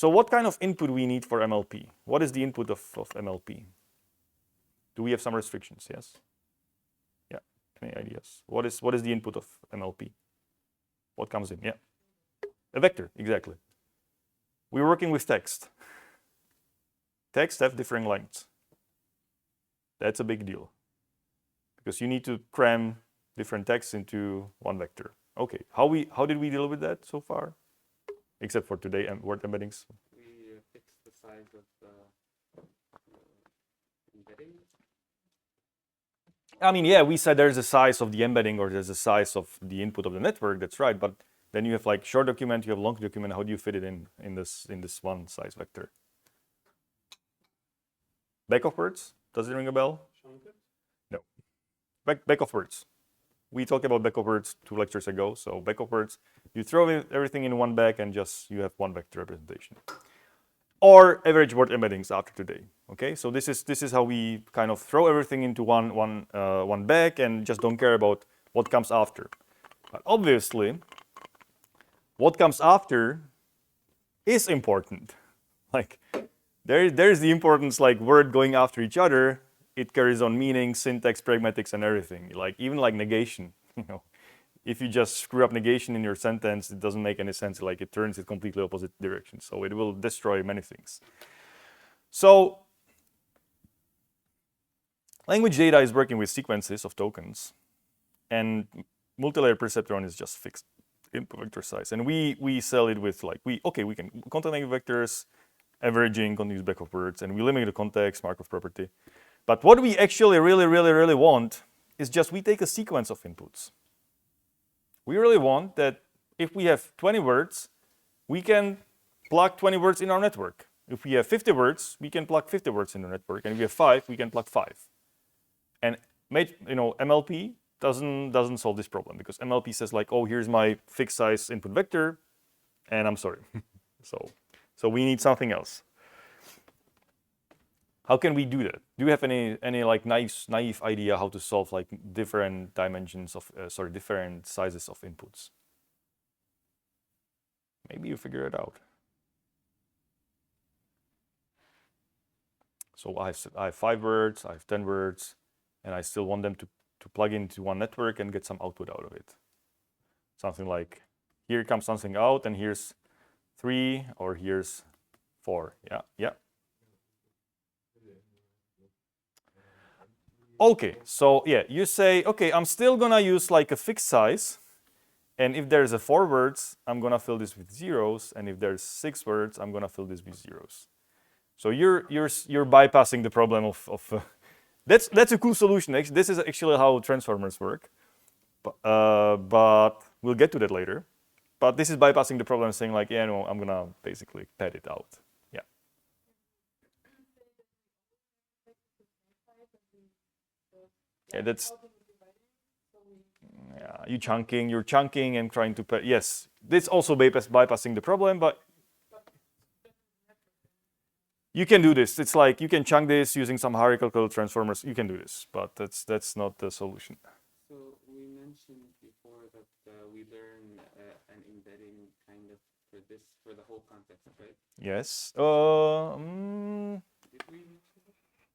what kind of input we need for MLP? What is the input of MLP? Do we have some restrictions? Yes. Yeah. Any ideas? What is the input of MLP? What comes in? Yeah. A vector, exactly. We're working with text. Text have differing lengths. That's a big deal because you need to cram different texts into one vector. Okay, how did we deal with that so far? Except for today and word embeddings. We fixed the size of the embedding. I mean, yeah, we said there's a size of the embedding or there's a size of the input of the network. That's right, but then you have like short document, you have long document. How do you fit it in this one size vector? Back of words? Does it ring a bell? No. Back of words. We talked about back of words 2 lectures ago. So back of words, you throw everything in one bag and just you have one vector representation. Or average word embeddings after today. Okay, so this is how we kind of throw everything into one bag and just don't care about what comes after. But obviously, what comes after is important. Like there's the importance, like word going after each other. It carries on meaning, syntax, pragmatics, and everything. Like even like negation. If you just screw up negation in your sentence, it doesn't make any sense. Like it turns it completely opposite direction. So it will destroy many things. So language data is working with sequences of tokens, and multi-layer perceptron is just fixed input vector size. And we sell it with like we can content language vectors, averaging, continuous back of words, and we limit the context, Markov property. But what we actually really want is just we take a sequence of inputs. We really want that if we have 20 words, we can plug 20 words in our network. If we have 50 words, we can plug 50 words in the network. And if we have 5, we can plug 5. And MLP doesn't solve this problem because MLP says like, oh, here's my fixed size input vector, and I'm sorry. So we need something else. How can we do that? Do you have any like naive idea how to solve like different dimensions of different sizes of inputs? Maybe you figure it out. So I have 5 words, I have 10 words, and I still want them to plug into one network and get some output out of it. Something like, here comes something out, and here's 3, or here's 4. Yeah. Okay, so yeah, you say, okay, I'm still gonna use like a fixed size, and if there's a 4 words, I'm gonna fill this with zeros, and if there's 6 words, I'm gonna fill this with zeros. So you're bypassing the problem of that's a cool solution. This is actually how transformers work, but we'll get to that later. But this is bypassing the problem, saying like, yeah, no, I'm gonna basically pad it out. Yeah, that's you're chunking and trying to pad. Yes, this also bypassing the problem, but you can do this. It's like you can chunk this using some hierarchical transformers. You can do this, but that's not the solution. So we mentioned before that we learn an embedding kind of for the whole context, right? Yes. Did we?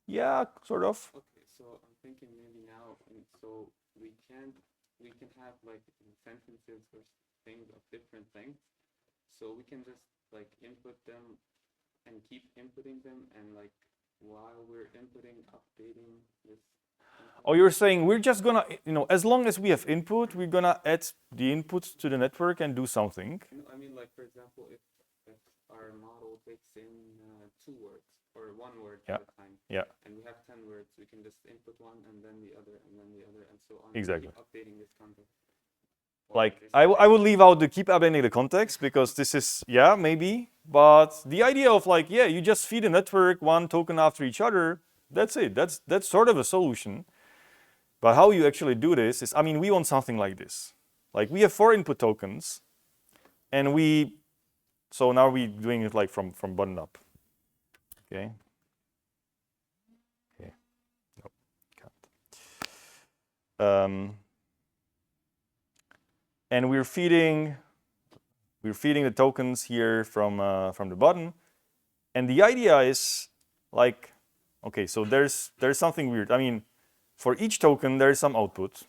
Yeah, sort of. Okay, so I'm thinking maybe now, and so we can have like sentences or things of different lengths, so we can just like input them and keep inputting them, and like while we're inputting, updating this. Oh, you're saying we're just gonna, as long as we have input, we're gonna add the input to the network and do something. No, I mean, like for example, if our model takes in 2 words or 1 word at a time, and we have 10 words, we can just input one and then the other and then the other and so on. Exactly. Keep updating this context. Like I would leave out the keep updating the context, because this is maybe, but the idea of like you just feed a network one token after each other. That's it. That's sort of a solution. But how you actually do this is, we want something like this. Like we have 4 input tokens, and so now we're doing it like from bottom up. Okay. Nope, can't. And we're feeding the tokens here from the bottom, and the idea is like, okay, so there's something weird. For each token there's some output,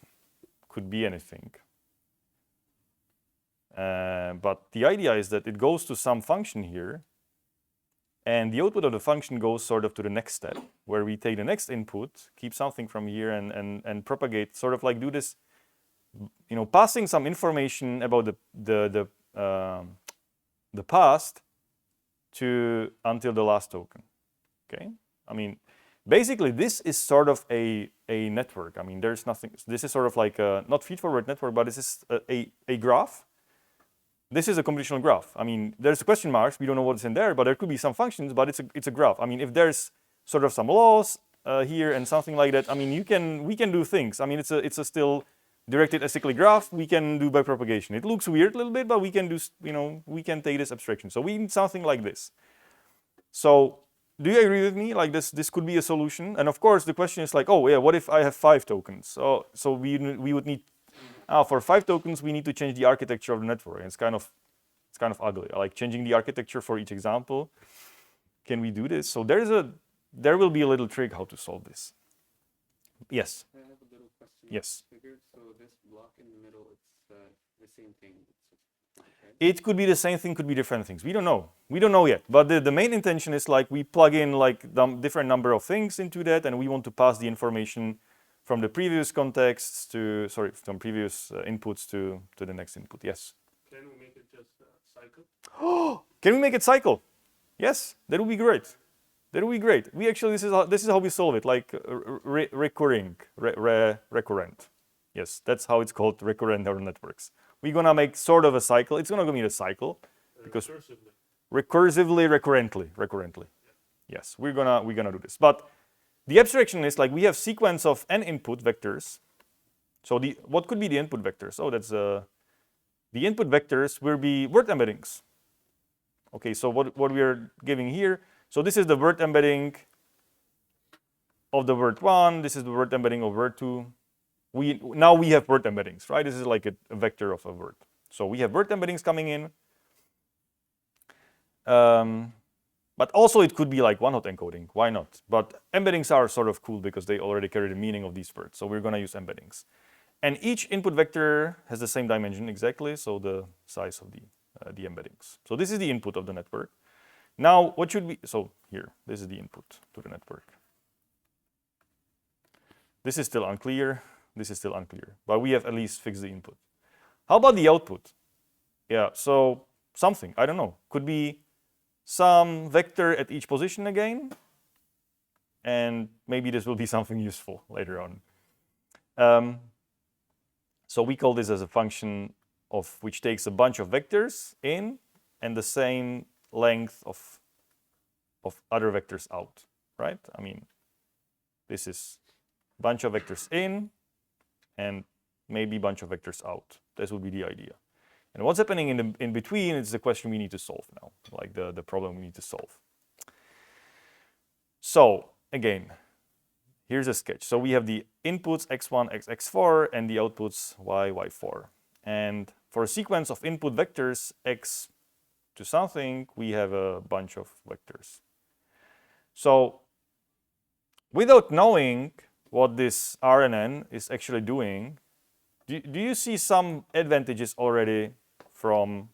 could be anything, but the idea is that it goes to some function here, and the output of the function goes sort of to the next step, where we take the next input, keep something from here, and propagate, sort of like do this. Passing some information about the past until the last token. Okay, basically this is sort of a network. There's nothing. This is sort of like a not feed-forward network, but this is a graph. This is a computational graph. There's question marks. We don't know what's in there, but there could be some functions. But it's a graph. If there's sort of some laws here and something like that, we can do things. It's a still directed acyclic graph. We can do by propagation. It looks weird a little bit, but we can do, we can take this abstraction. So we need something like this. So do you agree with me? Like this could be a solution. And of course, the question is like, oh yeah, what if I have 5 tokens? So we would need, for 5 tokens, we need to change the architecture of the network. And it's kind of ugly. Like changing the architecture for each example. Can we do this? So there will be a little trick how to solve this. Yes. I have a little question. Yes. Figure. So this block in the middle, it's the same thing. It could be the same thing, could be different things. We don't know. We don't know yet. But the main intention is like we plug in like the different number of things into that, and we want to pass the information from the previous contexts from previous inputs to the next input. Yes. Can we make it just cycle? Can we make it cycle? Yes, that would be great. That would be great. We actually this is how we solve it, like recurrent. Yes, that's how it's called, recurrent neural networks. We're gonna make sort of a cycle. It's gonna be a cycle because recursively, recurrently. Yes, we're gonna do this. But the abstraction is like we have sequence of n input vectors. So what could be the input vectors? Oh, that's the input vectors will be word embeddings. Okay, so what we are giving here. So this is the word embedding of the word 1. This is the word embedding of word 2. Now we have word embeddings, right? This is like a vector of a word. So we have word embeddings coming in. But also it could be like one-hot encoding. Why not? But embeddings are sort of cool because they already carry the meaning of these words. So we're going to use embeddings. And each input vector has the same dimension exactly, so the size of the embeddings. So this is the input of the network. Now, what should we, so here, this is the input to the network. This is still unclear. This is still unclear, but we have at least fixed the input. How about the output? Yeah, so something, I don't know. Could be some vector at each position again, and maybe this will be something useful later on. So we call this as a function of which takes a bunch of vectors in and the same length of other vectors out, right? I mean, this is a bunch of vectors in and maybe a bunch of vectors out. This would be the idea. And what's happening in between is the question we need to solve now, like the problem we need to solve. So again, here's a sketch. So we have the inputs x1, x4, and the outputs y, y4. And for a sequence of input vectors x to something, we have a bunch of vectors. So without knowing what this RNN is actually doing, do you see some advantages already from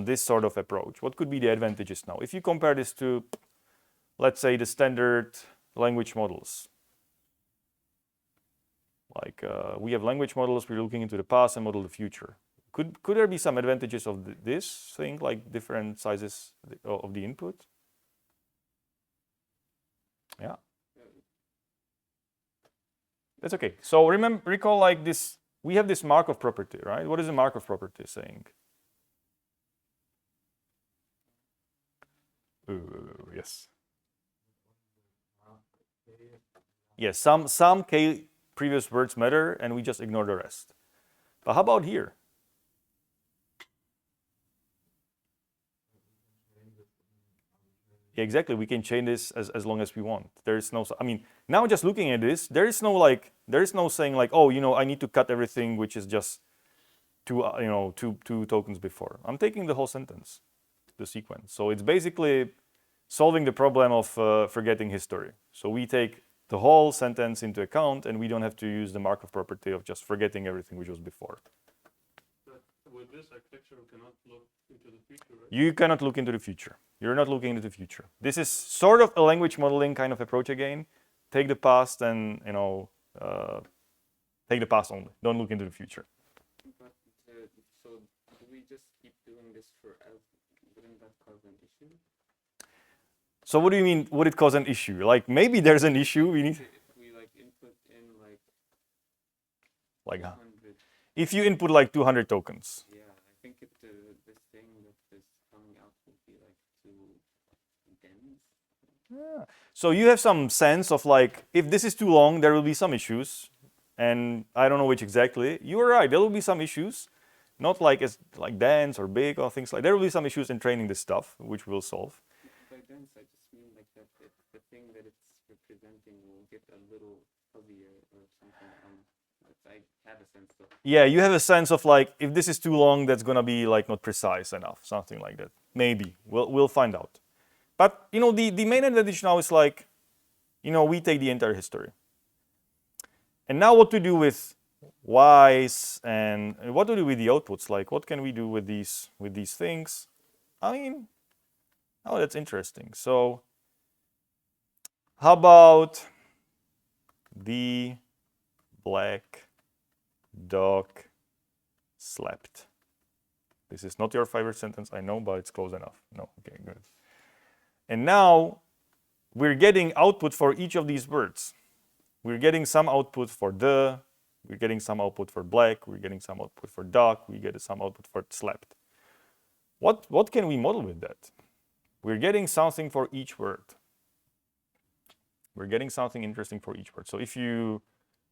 this sort of approach? What could be the advantages now? If you compare this to, let's say, the standard language models. Like we have language models, we're looking into the past and model the future. Could there be some advantages of this thing, like different sizes of the input? Yeah. That's okay. So recall like this, we have this Markov property, right? What is the Markov property saying? Yes. Yes, some k previous words matter and we just ignore the rest. But how about here? Yeah, exactly, we can change this as long as we want. There is no, I mean, now just looking at this, there is no saying like, oh, I need to cut everything which is just two tokens before. I'm taking the whole sentence, the sequence. So it's basically solving the problem of forgetting history. So we take the whole sentence into account and we don't have to use the Markov property of just forgetting everything which was before. But with this architecture, we cannot look into the future, right? You cannot look into the future. You're not looking into the future. This is sort of a language modeling kind of approach again. Take the past and, take the past only. Don't look into the future. But so do we just keep doing this forever? Wouldn't that cause an issue? So what do you mean, would it cause an issue? Like maybe there's an issue we need. If we like input in Like 200, if you input like 200 tokens. yeah, I think this thing that is coming out would be like too dense. Yeah. So you have some sense of like, if this is too long, there will be some issues. And I don't know which exactly. You are right, there will be some issues. Not like it's like dense or big or things like, there will be some issues in training this stuff, which we'll solve. By dense, I just mean like that the thing that it's representing will get a little fuzzier or something. I have a sense of. Yeah, you have a sense of like, if this is too long, that's gonna be like not precise enough, something like that. Maybe, we'll find out. But the main advantage now is like, we take the entire history. And now what to do with y's and what to do with the outputs? Like, what can we do with these things? I mean, oh, that's interesting. So how about the black dog slept? This is not your favorite sentence, I know, but it's close enough. No, okay, good. And now we're getting output for each of these words. We're getting some output for we're getting some output for black, we're getting some output for dog, we get some output for slept. What can we model with that? We're getting something for each word. We're getting something interesting for each word. So if you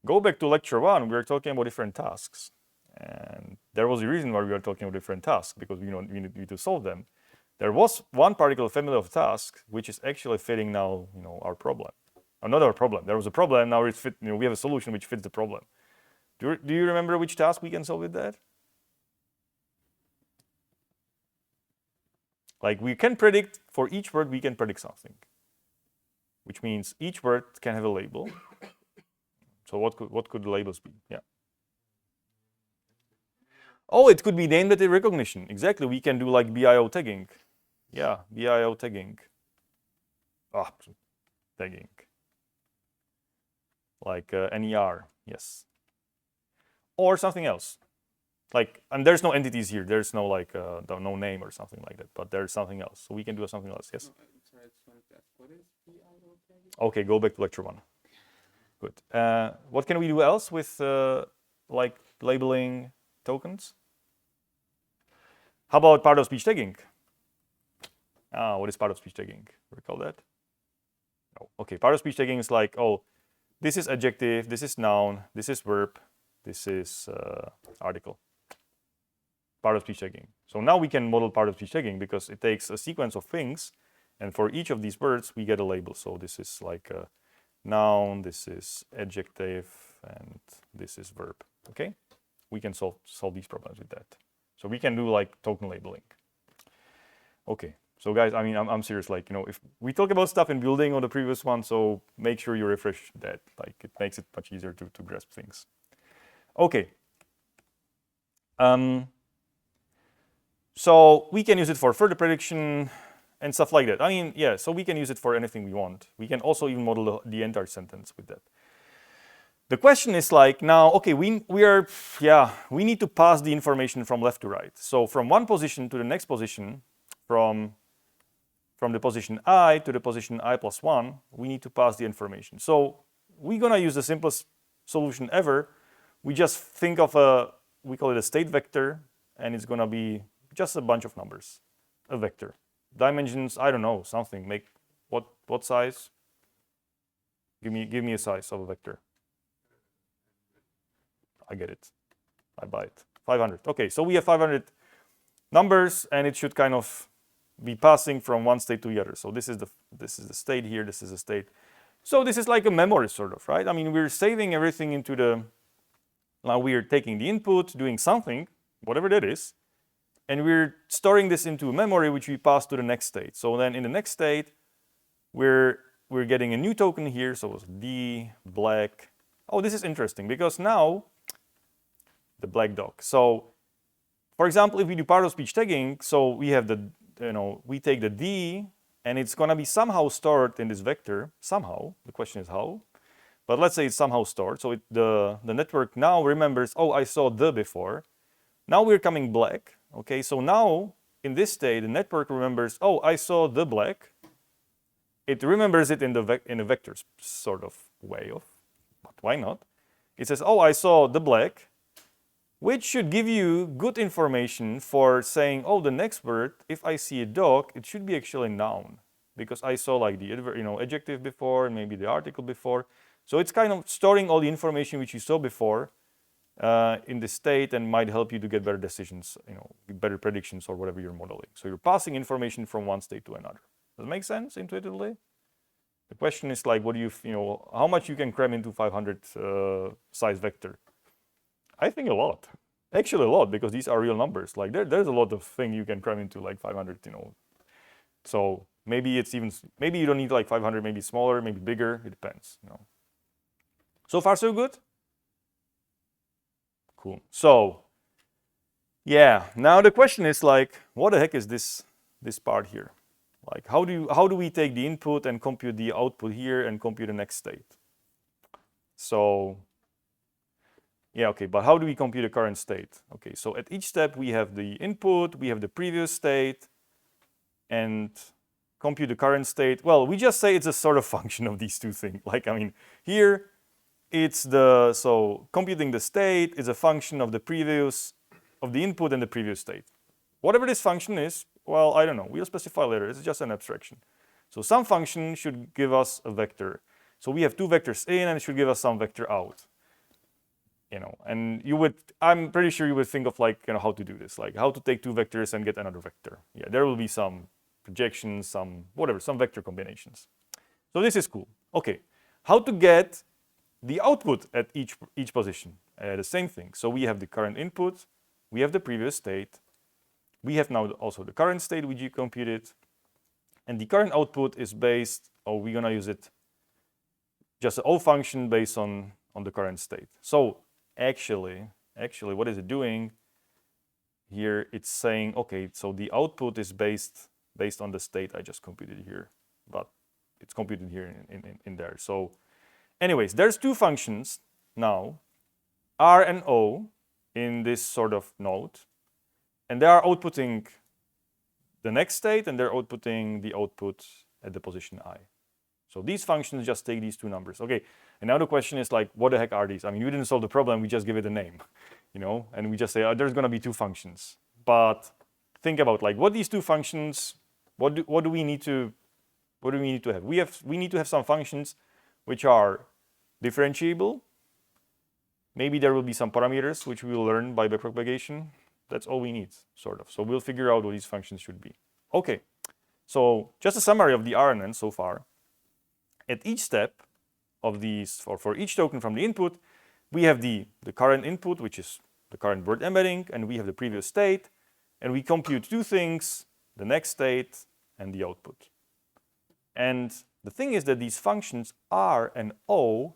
go back to lecture 1, we were talking about different tasks. And there was a reason why we were talking about different tasks, because we need to solve them. There was one particular family of tasks which is actually fitting now, our problem. Another problem. There was a problem. Now it's fit. We have a solution which fits the problem. Do you remember which task we can solve with that? Like we can predict for each word, we can predict something, which means each word can have a label. So what could the labels be? Yeah. Oh, it could be name data recognition. Exactly. We can do like BIO tagging. Yeah, BIO tagging. Ah, tagging. Like NER. Yes. Or something else. Like, and there's no entities here. There's no like no name or something like that. But there's something else. So we can do something else. Yes. Sorry, I just wanted to ask, what is PIO tagging? Okay, go back to lecture 1. Good. What can we do else with like labeling tokens? How about part of speech tagging? What is part of speech tagging? Recall that? No. Okay, part of speech tagging is like, oh, this is adjective, this is noun, this is verb, this is article. Part of speech tagging. So now we can model part of speech tagging because it takes a sequence of things, and for each of these words we get a label. So this is like a noun, this is adjective, and this is verb. Okay, we can solve these problems with that. So we can do like token labeling. Okay, so guys, I mean, I'm serious. Like, if we talk about stuff in building on the previous one, so make sure you refresh that. Like, it makes it much easier to grasp things. Okay. So we can use it for further prediction and stuff like that. I mean, yeah, so we can use it for anything we want. We can also even model the entire sentence with that. The question is like, now, okay, we need to pass the information from left to right. So from one position to the next position, from the position I to the position I plus 1, we need to pass the information. So we're gonna use the simplest solution ever. We just think of we call it a state vector, and it's gonna be just a bunch of numbers, a vector. Dimensions, I don't know, something. Make what size? Give me a size of a vector. I get it. I buy it. 500. Okay, so we have 500 numbers, and it should kind of be passing from one state to the other. So this is the state here. This is the state. So this is like a memory, sort of, right? I mean, we're saving everything into the. Now we're taking the input, doing something, whatever that is, and we're storing this into a memory, which we pass to the next state. So then in the next state, we're getting a new token here. So it's D black. Oh, this is interesting because now the black dog. So, for example, if we do part of speech tagging, so we have we take the D, and it's gonna be somehow stored in this vector. Somehow, the question is how. But let's say it's somehow stored. So the network now remembers, oh, I saw the before. Now we're coming black. Okay, so now in this state, the network remembers, oh, I saw the black. It remembers it in a vector sort of way of, but why not? It says, oh, I saw the black, which should give you good information for saying, oh, the next word, if I see a dog, it should be actually a noun, because I saw like the adjective before and maybe the article before. So it's kind of storing all the information which you saw before in the state, and might help you to get better decisions, better predictions or whatever you're modeling. So you're passing information from one state to another. Does it make sense intuitively? The question is like, what do how much you can cram into 500 size vector? I think a lot. Actually a lot, because these are real numbers. Like there's a lot of things you can cram into like 500, So maybe maybe you don't need like 500, maybe smaller, maybe bigger, it depends, So far so good? Cool. So yeah, now the question is like, what the heck is this part here? Like how do we take the input and compute the output here and compute the next state? So yeah, okay, but how do we compute the current state? Okay, so at each step we have the input, we have the previous state, and compute the current state. Well, we just say it's a sort of function of these two things. Like, I mean, here it's so computing the state is a function of the input and the previous state. Whatever this function is, well, I don't know. We'll specify later. It's just an abstraction. So some function should give us a vector. So we have two vectors in, and it should give us some vector out. And I'm pretty sure you would think of like, how to do this, like how to take two vectors and get another vector. Yeah, there will be some projections, some vector combinations. So this is cool. Okay, How to get the output at each position? The same thing. So we have the current input, we have the previous state, we have now also the current state which you computed, and the current output is based, or we're gonna use it just an O function based on the current state. So actually, what is it doing? Here it's saying, okay, so the output is based on the state I just computed here, but it's computed here in there. So anyways, there's two functions now, R and O, in this sort of node, and they are outputting the next state, and they're outputting the output at the position I. So these functions just take these two numbers. Okay, and now the question is like, what the heck are these? I mean, we didn't solve the problem, we just give it a name, you know, and we just say, oh, there's gonna be two functions. But think about like, what these two functions, what do we need to have? We need to have some functions which are differentiable. Maybe there will be some parameters which we will learn by backpropagation. That's all we need, sort of. So we'll figure out what these functions should be. Okay, so just a summary of the RNN so far. At each step of these, or for each token from the input, we have the current input, which is the current word embedding, and we have the previous state, and we compute two things, the next state and the output. And the thing is that these functions R and O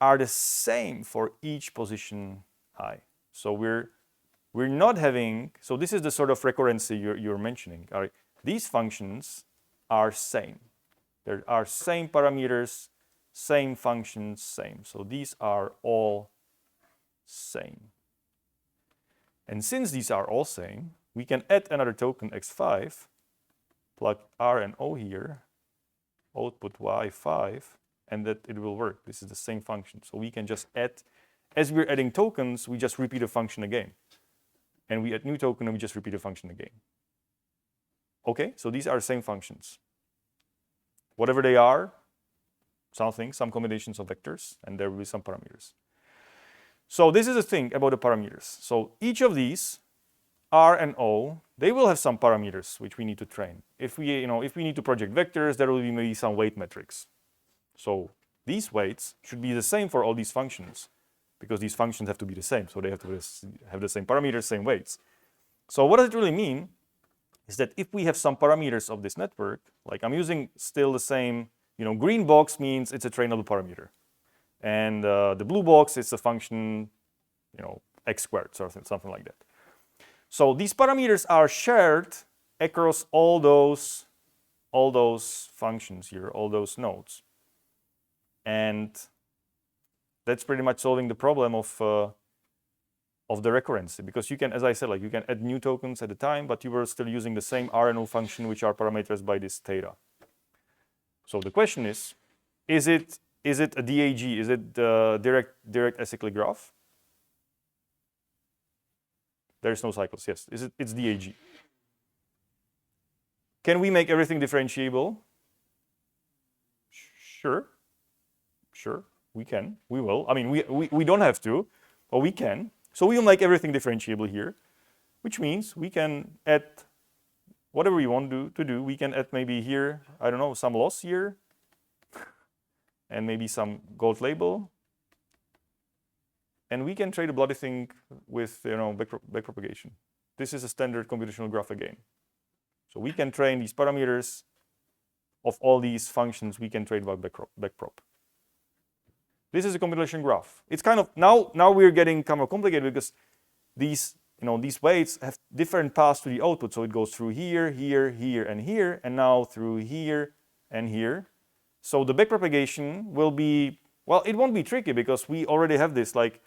are the same for each position I. So we're not having, so this is the sort of recurrency you're mentioning. All right? These functions are same. There are same parameters, same functions, same. So these are all same. And since these are all same, we can add another token x5, plug R and O here, output y5, and that it will work. This is the same function. So we can just add, as we're adding tokens, we just repeat a function again. And we add new token and we just repeat a function again. Okay, so these are the same functions. Whatever they are, some combinations of vectors, and there will be some parameters. So this is the thing about the parameters. So each of these, R and O, they will have some parameters which we need to train. If we need to project vectors, there will be maybe some weight metrics. So these weights should be the same for all these functions, because these functions have to be the same. So they have to have the same parameters, same weights. So what does it really mean is that if we have some parameters of this network, like I'm using still the same, green box means it's a trainable parameter. And the blue box is a function, x squared, or something like that. So these parameters are shared across all those functions here, all those nodes. And that's pretty much solving the problem of the recurrency, because you can, as I said, like you can add new tokens at a time, but you were still using the same RNO function, which are parameterized by this theta. So the question is it a DAG? Is it the direct acyclic graph? There's no cycles. Yes, it's DAG. Can we make everything differentiable? Sure, we can. We will. I mean, we don't have to, but we can. So we will make everything differentiable here, which means we can add whatever we want to do. We can add maybe here, I don't know, some loss here, and maybe some gold label. And we can trade a bloody thing with backpropagation. This is a standard computational graph again. So we can train these parameters of all these functions. We can trade by backprop. This is a computational graph. It's kind of now we're getting kind of complicated because these weights have different paths to the output. So it goes through here, and here, and now through here and here. So the backpropagation will be, well, it won't be tricky because we already have this, like,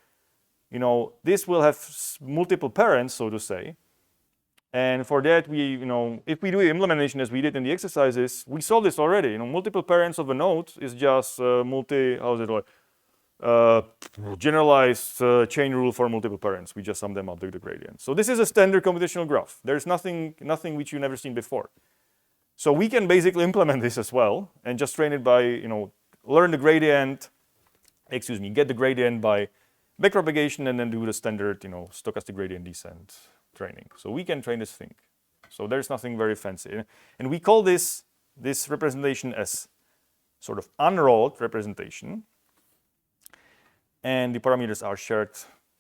this will have multiple parents, so to say. And for that, if we do the implementation as we did in the exercises, we solve this already. Multiple parents of a node is just generalized chain rule for multiple parents. We just sum them up to the gradient. So this is a standard computational graph. There's nothing which you've never seen before. So we can basically implement this as well and just train it by, learn the gradient, get the gradient by backpropagation and then do the standard, stochastic gradient descent training. So we can train this thing. So there's nothing very fancy. And we call this representation as sort of unrolled representation. And the parameters are shared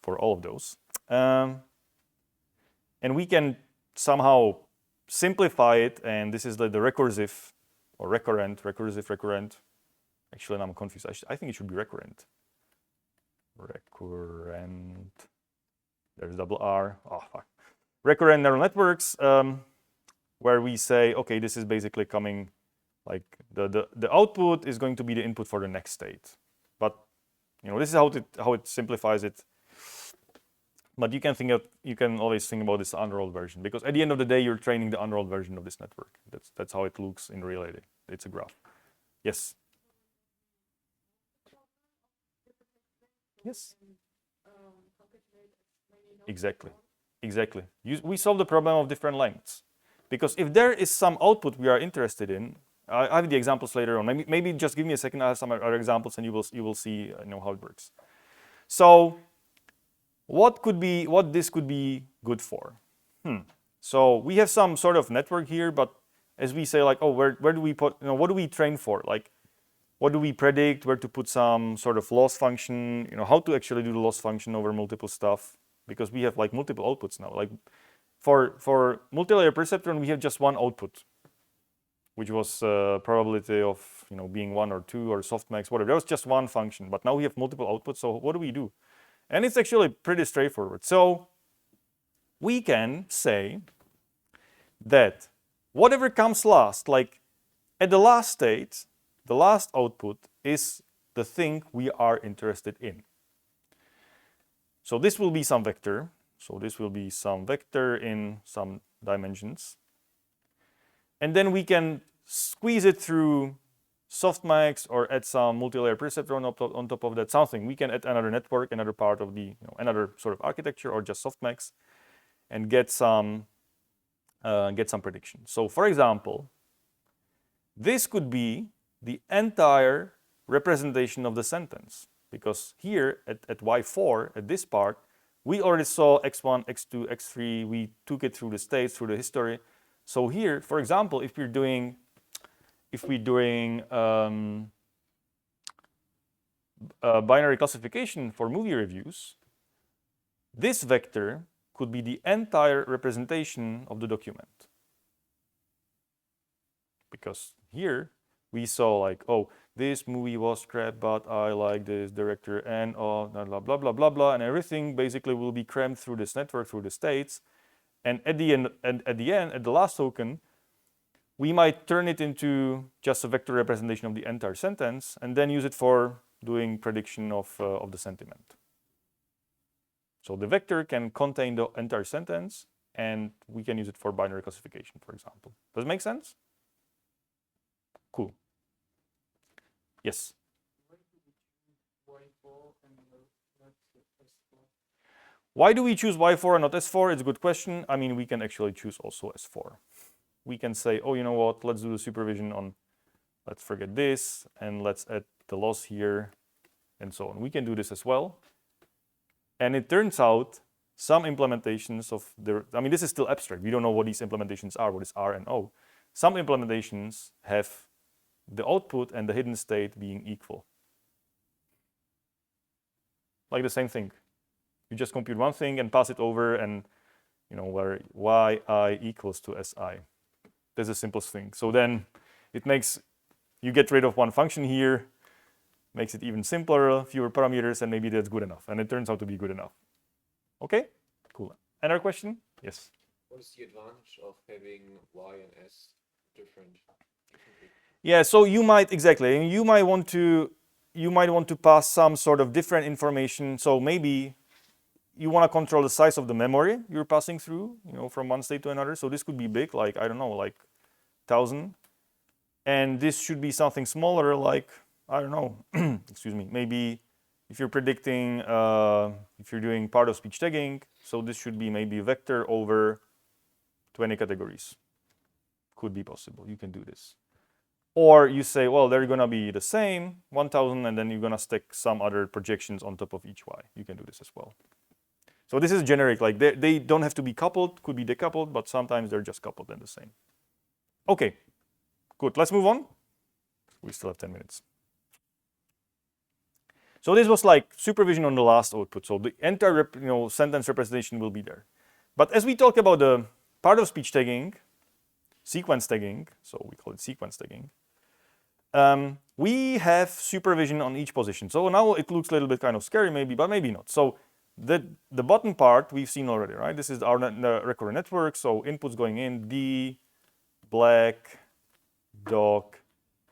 for all of those. And we can somehow simplify it, and this is the recursive or recurrent. Actually, I'm confused. I think it should be recurrent. Recurrent. There's double R. Oh, fuck. Recurrent neural networks, where we say, okay, this is basically coming, like the output is going to be the input for the next state. But this is how it simplifies it. But you can always think about this unrolled version, because at the end of the day, you're training the unrolled version of this network. That's how it looks in reality. It's a graph. Yes. Yes. Exactly. We solve the problem of different lengths, because if there is some output we are interested in, I have the examples later on. Maybe just give me a second. I have some other examples, and you will see how it works. So, what this could be good for? So we have some sort of network here, but as we say, like, oh, where do we put? What do we train for? Like, what do we predict? Where to put some sort of loss function? How to actually do the loss function over multiple stuff? Because we have like multiple outputs now. Like for multi-layer perceptron, we have just one output, which was probability of being 1 or 2 or softmax, whatever. That was just one function. But now we have multiple outputs. So what do we do? And it's actually pretty straightforward. So we can say that whatever comes last, like at the last state, the last output is the thing we are interested in. So this will be some vector. So this will be some vector in some dimensions. And then we can squeeze it through softmax or add some multi-layer perceptron on top of that, something. We can add another network, another part of the, another sort of architecture, or just softmax, and get some prediction. So for example, this could be the entire representation of the sentence, because here at Y4, at this part, we already saw X1, X2, X3, we took it through the states, through the history. So here, for example, if we're doing binary classification for movie reviews, this vector could be the entire representation of the document. Because here we saw like, oh, this movie was crap, but I like this director, and blah, blah, blah, blah, blah, blah, and everything basically will be crammed through this network, through the states. And at the end, at the last token, we might turn it into just a vector representation of the entire sentence, and then use it for doing prediction of the sentiment. So the vector can contain the entire sentence, and we can use it for binary classification, for example. Does it make sense? Cool. Yes? Why do we choose Y4 and not S4? It's a good question. I mean, we can actually choose also S4. We can say, oh, you know what, let's do the supervision on, let's forget this, and let's add the loss here, and so on. We can do this as well. And it turns out some implementations of this is still abstract. We don't know what these implementations are, what is R and O. Some implementations have the output and the hidden state being equal. Like the same thing. You just compute one thing and pass it over, and where yi equals to si. That's the simplest thing. So then it makes, you get rid of one function here, makes it even simpler, fewer parameters, and maybe that's good enough. And it turns out to be good enough. Okay, cool. Another question? Yes. What is the advantage of having Y and S differently? Yeah, so you might want to pass some sort of different information. So maybe you want to control the size of the memory you're passing through, from one state to another. So this could be big, like, I don't know, like 1,000. And this should be something smaller, like, I don't know, excuse me, maybe if you're predicting, if you're doing part of speech tagging, so this should be maybe a vector over 20 categories. Could be possible, you can do this. Or you say, well, they're gonna be the same, 1,000, and then you're gonna stick some other projections on top of each Y. You can do this as well. So this is generic, like they don't have to be coupled, could be decoupled, but sometimes they're just coupled and the same. Okay, good, let's move on. We still have 10 minutes. So this was like supervision on the last output. So the entire sentence representation will be there. But as we talk about the part of speech tagging, sequence tagging, so we call it sequence tagging, we have supervision on each position. So now it looks a little bit kind of scary maybe, but maybe not. So the bottom part we've seen already, right? This is our recurrent network. So inputs going in, D, black, dog,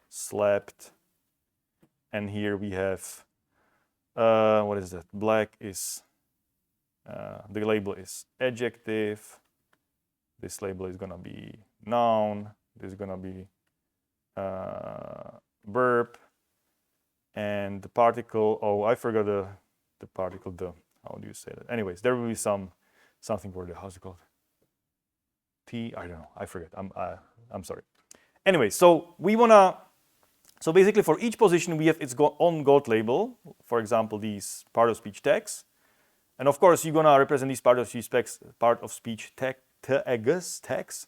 slept, and here we have, what is that? Black is, the label is adjective. This label is gonna be noun. This is gonna be verb, and the particle. Oh, I forgot the particle. How do you say that? Anyways, there will be something for the, how's it called? T. I don't know. I forget. I'm sorry. Anyway, so we wanna. So basically, for each position, we have its own gold label. For example, these part of speech tags, and of course, you're gonna represent these part of speech tags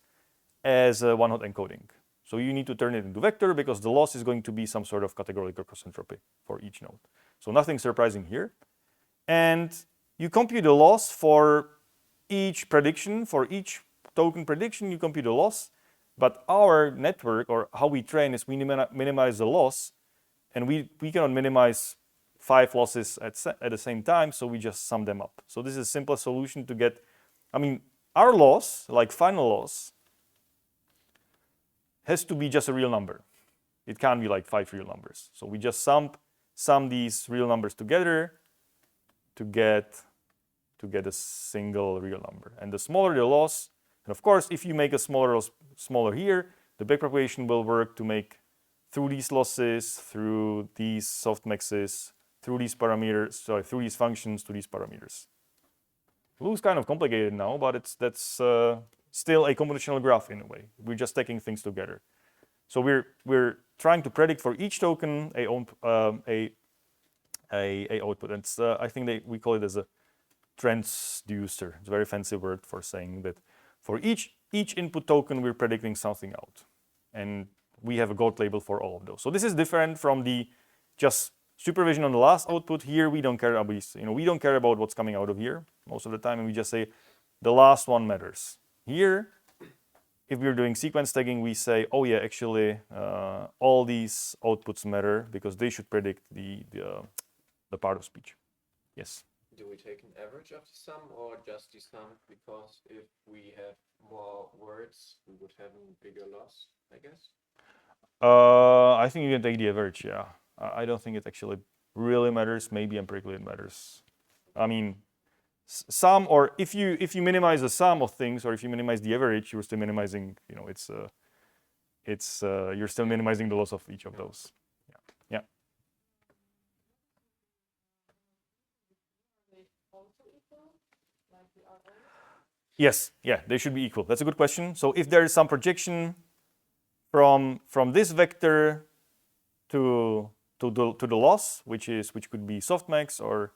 as a one-hot encoding. So you need to turn it into vector because the loss is going to be some sort of categorical cross-entropy for each node. So nothing surprising here. And you compute the loss for each prediction, for each token prediction, you compute the loss. But our network, or how we train, is we minimize the loss, and we cannot minimize 5 losses at the same time, so we just sum them up. So this is a simple solution to get, I mean, our loss, like final loss, has to be just a real number. It can't be like 5 real numbers. So we just sum these real numbers together to get a single real number. And the smaller the loss, and of course, if you make a smaller here, the backpropagation will work to make through these losses, through these softmaxes, through these parameters, sorry, through these functions to these parameters. It looks kind of complicated now, but that's still a convolutional graph in a way. We're just taking things together. So we're trying to predict for each token a output. And I think we call it as a transducer. It's a very fancy word for saying that for each input token, we're predicting something out. And we have a gold label for all of those. So this is different from the just supervision on the last output. Here, we don't care about, we don't care about what's coming out of here most of the time, and we just say the last one matters. Here, if we're doing sequence tagging, we say, oh yeah, actually, all these outputs matter because they should predict the part of speech. Yes. Do we take an average of the sum or just the sum? Because if we have more words, we would have a bigger loss, I guess. I think you can take the average, yeah. I don't think it actually really matters. Maybe empirically it matters. I mean, sum, or if you minimize the sum of things, or if you minimize the average, you're still minimizing, you're still minimizing the loss of each of those. Yeah. Yes, yeah, they should be equal. That's a good question. So if there is some projection from this vector to the loss, which could be softmax, or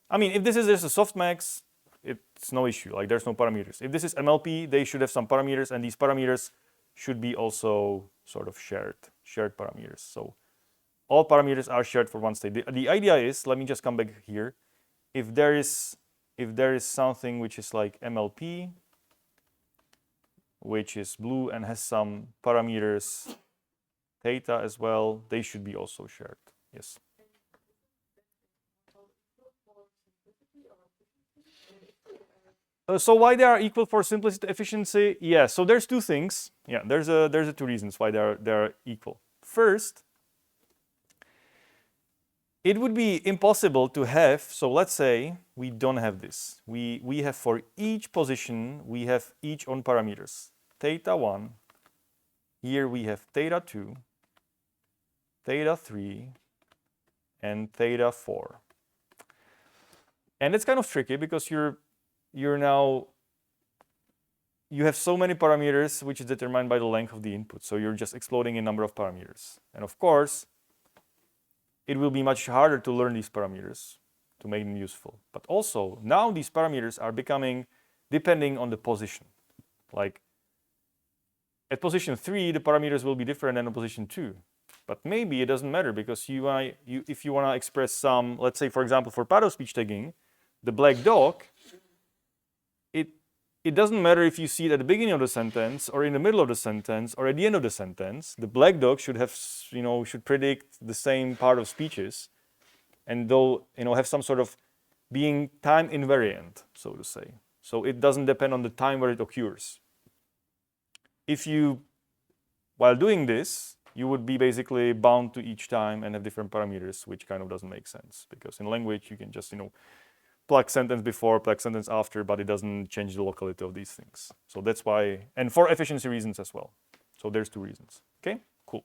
I mean, if this is just a softmax, it's no issue. Like there's no parameters. If this is MLP, they should have some parameters, and these parameters should be also sort of shared parameters. So all parameters are shared for one state. The idea is, let me just come back here. If there is something which is like MLP, which is blue and has some parameters theta as well, they should be also shared. Yes. So why they are equal for simplicity efficiency? Yeah, so there's two things. Yeah, there's two reasons why they're equal. First, it would be impossible to have, so let's say we don't have this. We have for each position, we have each own parameters. Theta 1, here we have theta 2, theta 3, and theta 4. And it's kind of tricky because you have so many parameters which is determined by the length of the input. So you're just exploding a number of parameters. And of course, it will be much harder to learn these parameters to make them useful. But also, now these parameters are becoming depending on the position. Like at position 3, the parameters will be different than at position 2. But maybe it doesn't matter because if you want to express some, let's say, for example, for pattern speech tagging, the black dog, it doesn't matter if you see it at the beginning of the sentence or in the middle of the sentence or at the end of the sentence. The black dog should have, should predict the same part of speeches, and though, have some sort of being time invariant, so to say. So it doesn't depend on the time where it occurs. If you, while doing this, you would be basically bound to each time and have different parameters, which kind of doesn't make sense because in language you can just, plug sentence before, plug sentence after, but it doesn't change the locality of these things. So that's why, and for efficiency reasons as well. So there's two reasons. Okay, cool.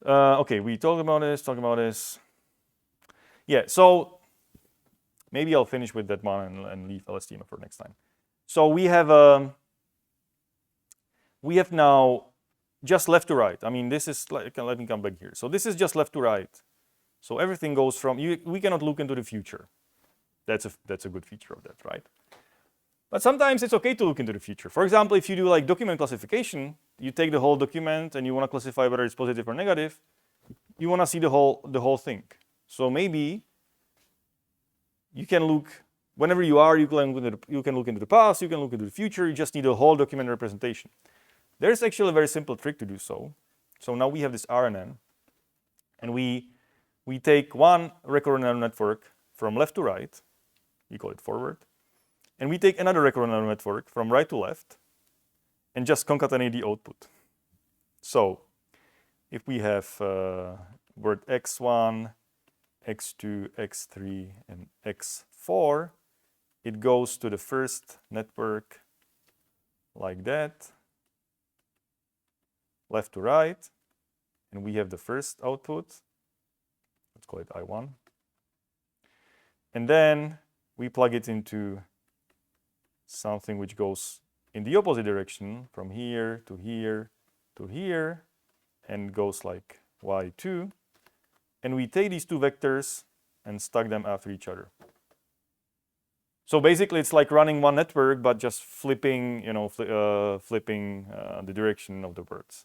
Okay, we talked about this. Yeah, so maybe I'll finish with that one and leave LSTM for next time. So we have now just left to right. I mean, this is like, let me come back here. So this is just left to right. So everything goes from, we cannot look into the future. That's a good feature of that, right? But sometimes it's okay to look into the future. For example, if you do like document classification, you take the whole document and you want to classify whether it's positive or negative, you want to see the whole thing. So maybe you can look, whenever you can look into the past, you can look into the future, you just need a whole document representation. There's actually a very simple trick to do so. So now we have this RNN, and we take one recurrent neural network from left to right, we call it forward, and we take another recurrent neural network from right to left, and just concatenate the output. So if we have word x1, x2, x3, and x4, it goes to the first network like that, left to right, and we have the first output. Let's call it I1. And then we plug it into something which goes in the opposite direction from here to here to here and goes like Y2. And we take these two vectors and stack them after each other. So basically it's like running one network, but just flipping, flipping the direction of the words.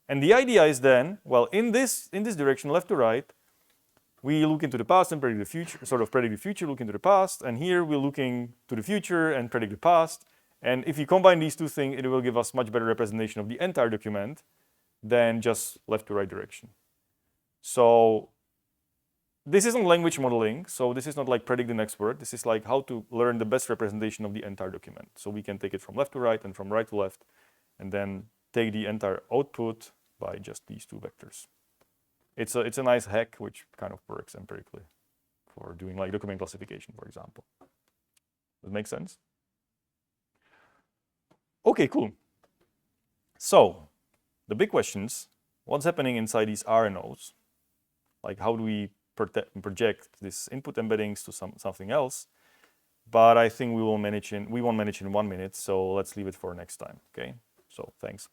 And the idea is then, well, in this direction, left to right, we look into the past and predict the future, sort of predict the future, look into the past. And here we're looking to the future and predict the past. And if you combine these two things, it will give us much better representation of the entire document than just left to right direction. So this isn't language modeling. So this is not like predict the next word. This is like how to learn the best representation of the entire document. So we can take it from left to right and from right to left, and then take the entire output by just these two vectors. It's a nice hack which kind of works empirically for doing like document classification, for example. Does it make sense? Okay, cool. So the big questions: what's happening inside these RNOs? Like how do we project this input embeddings to something else? But I think we won't manage in 1 minute. So let's leave it for next time. Okay. So thanks.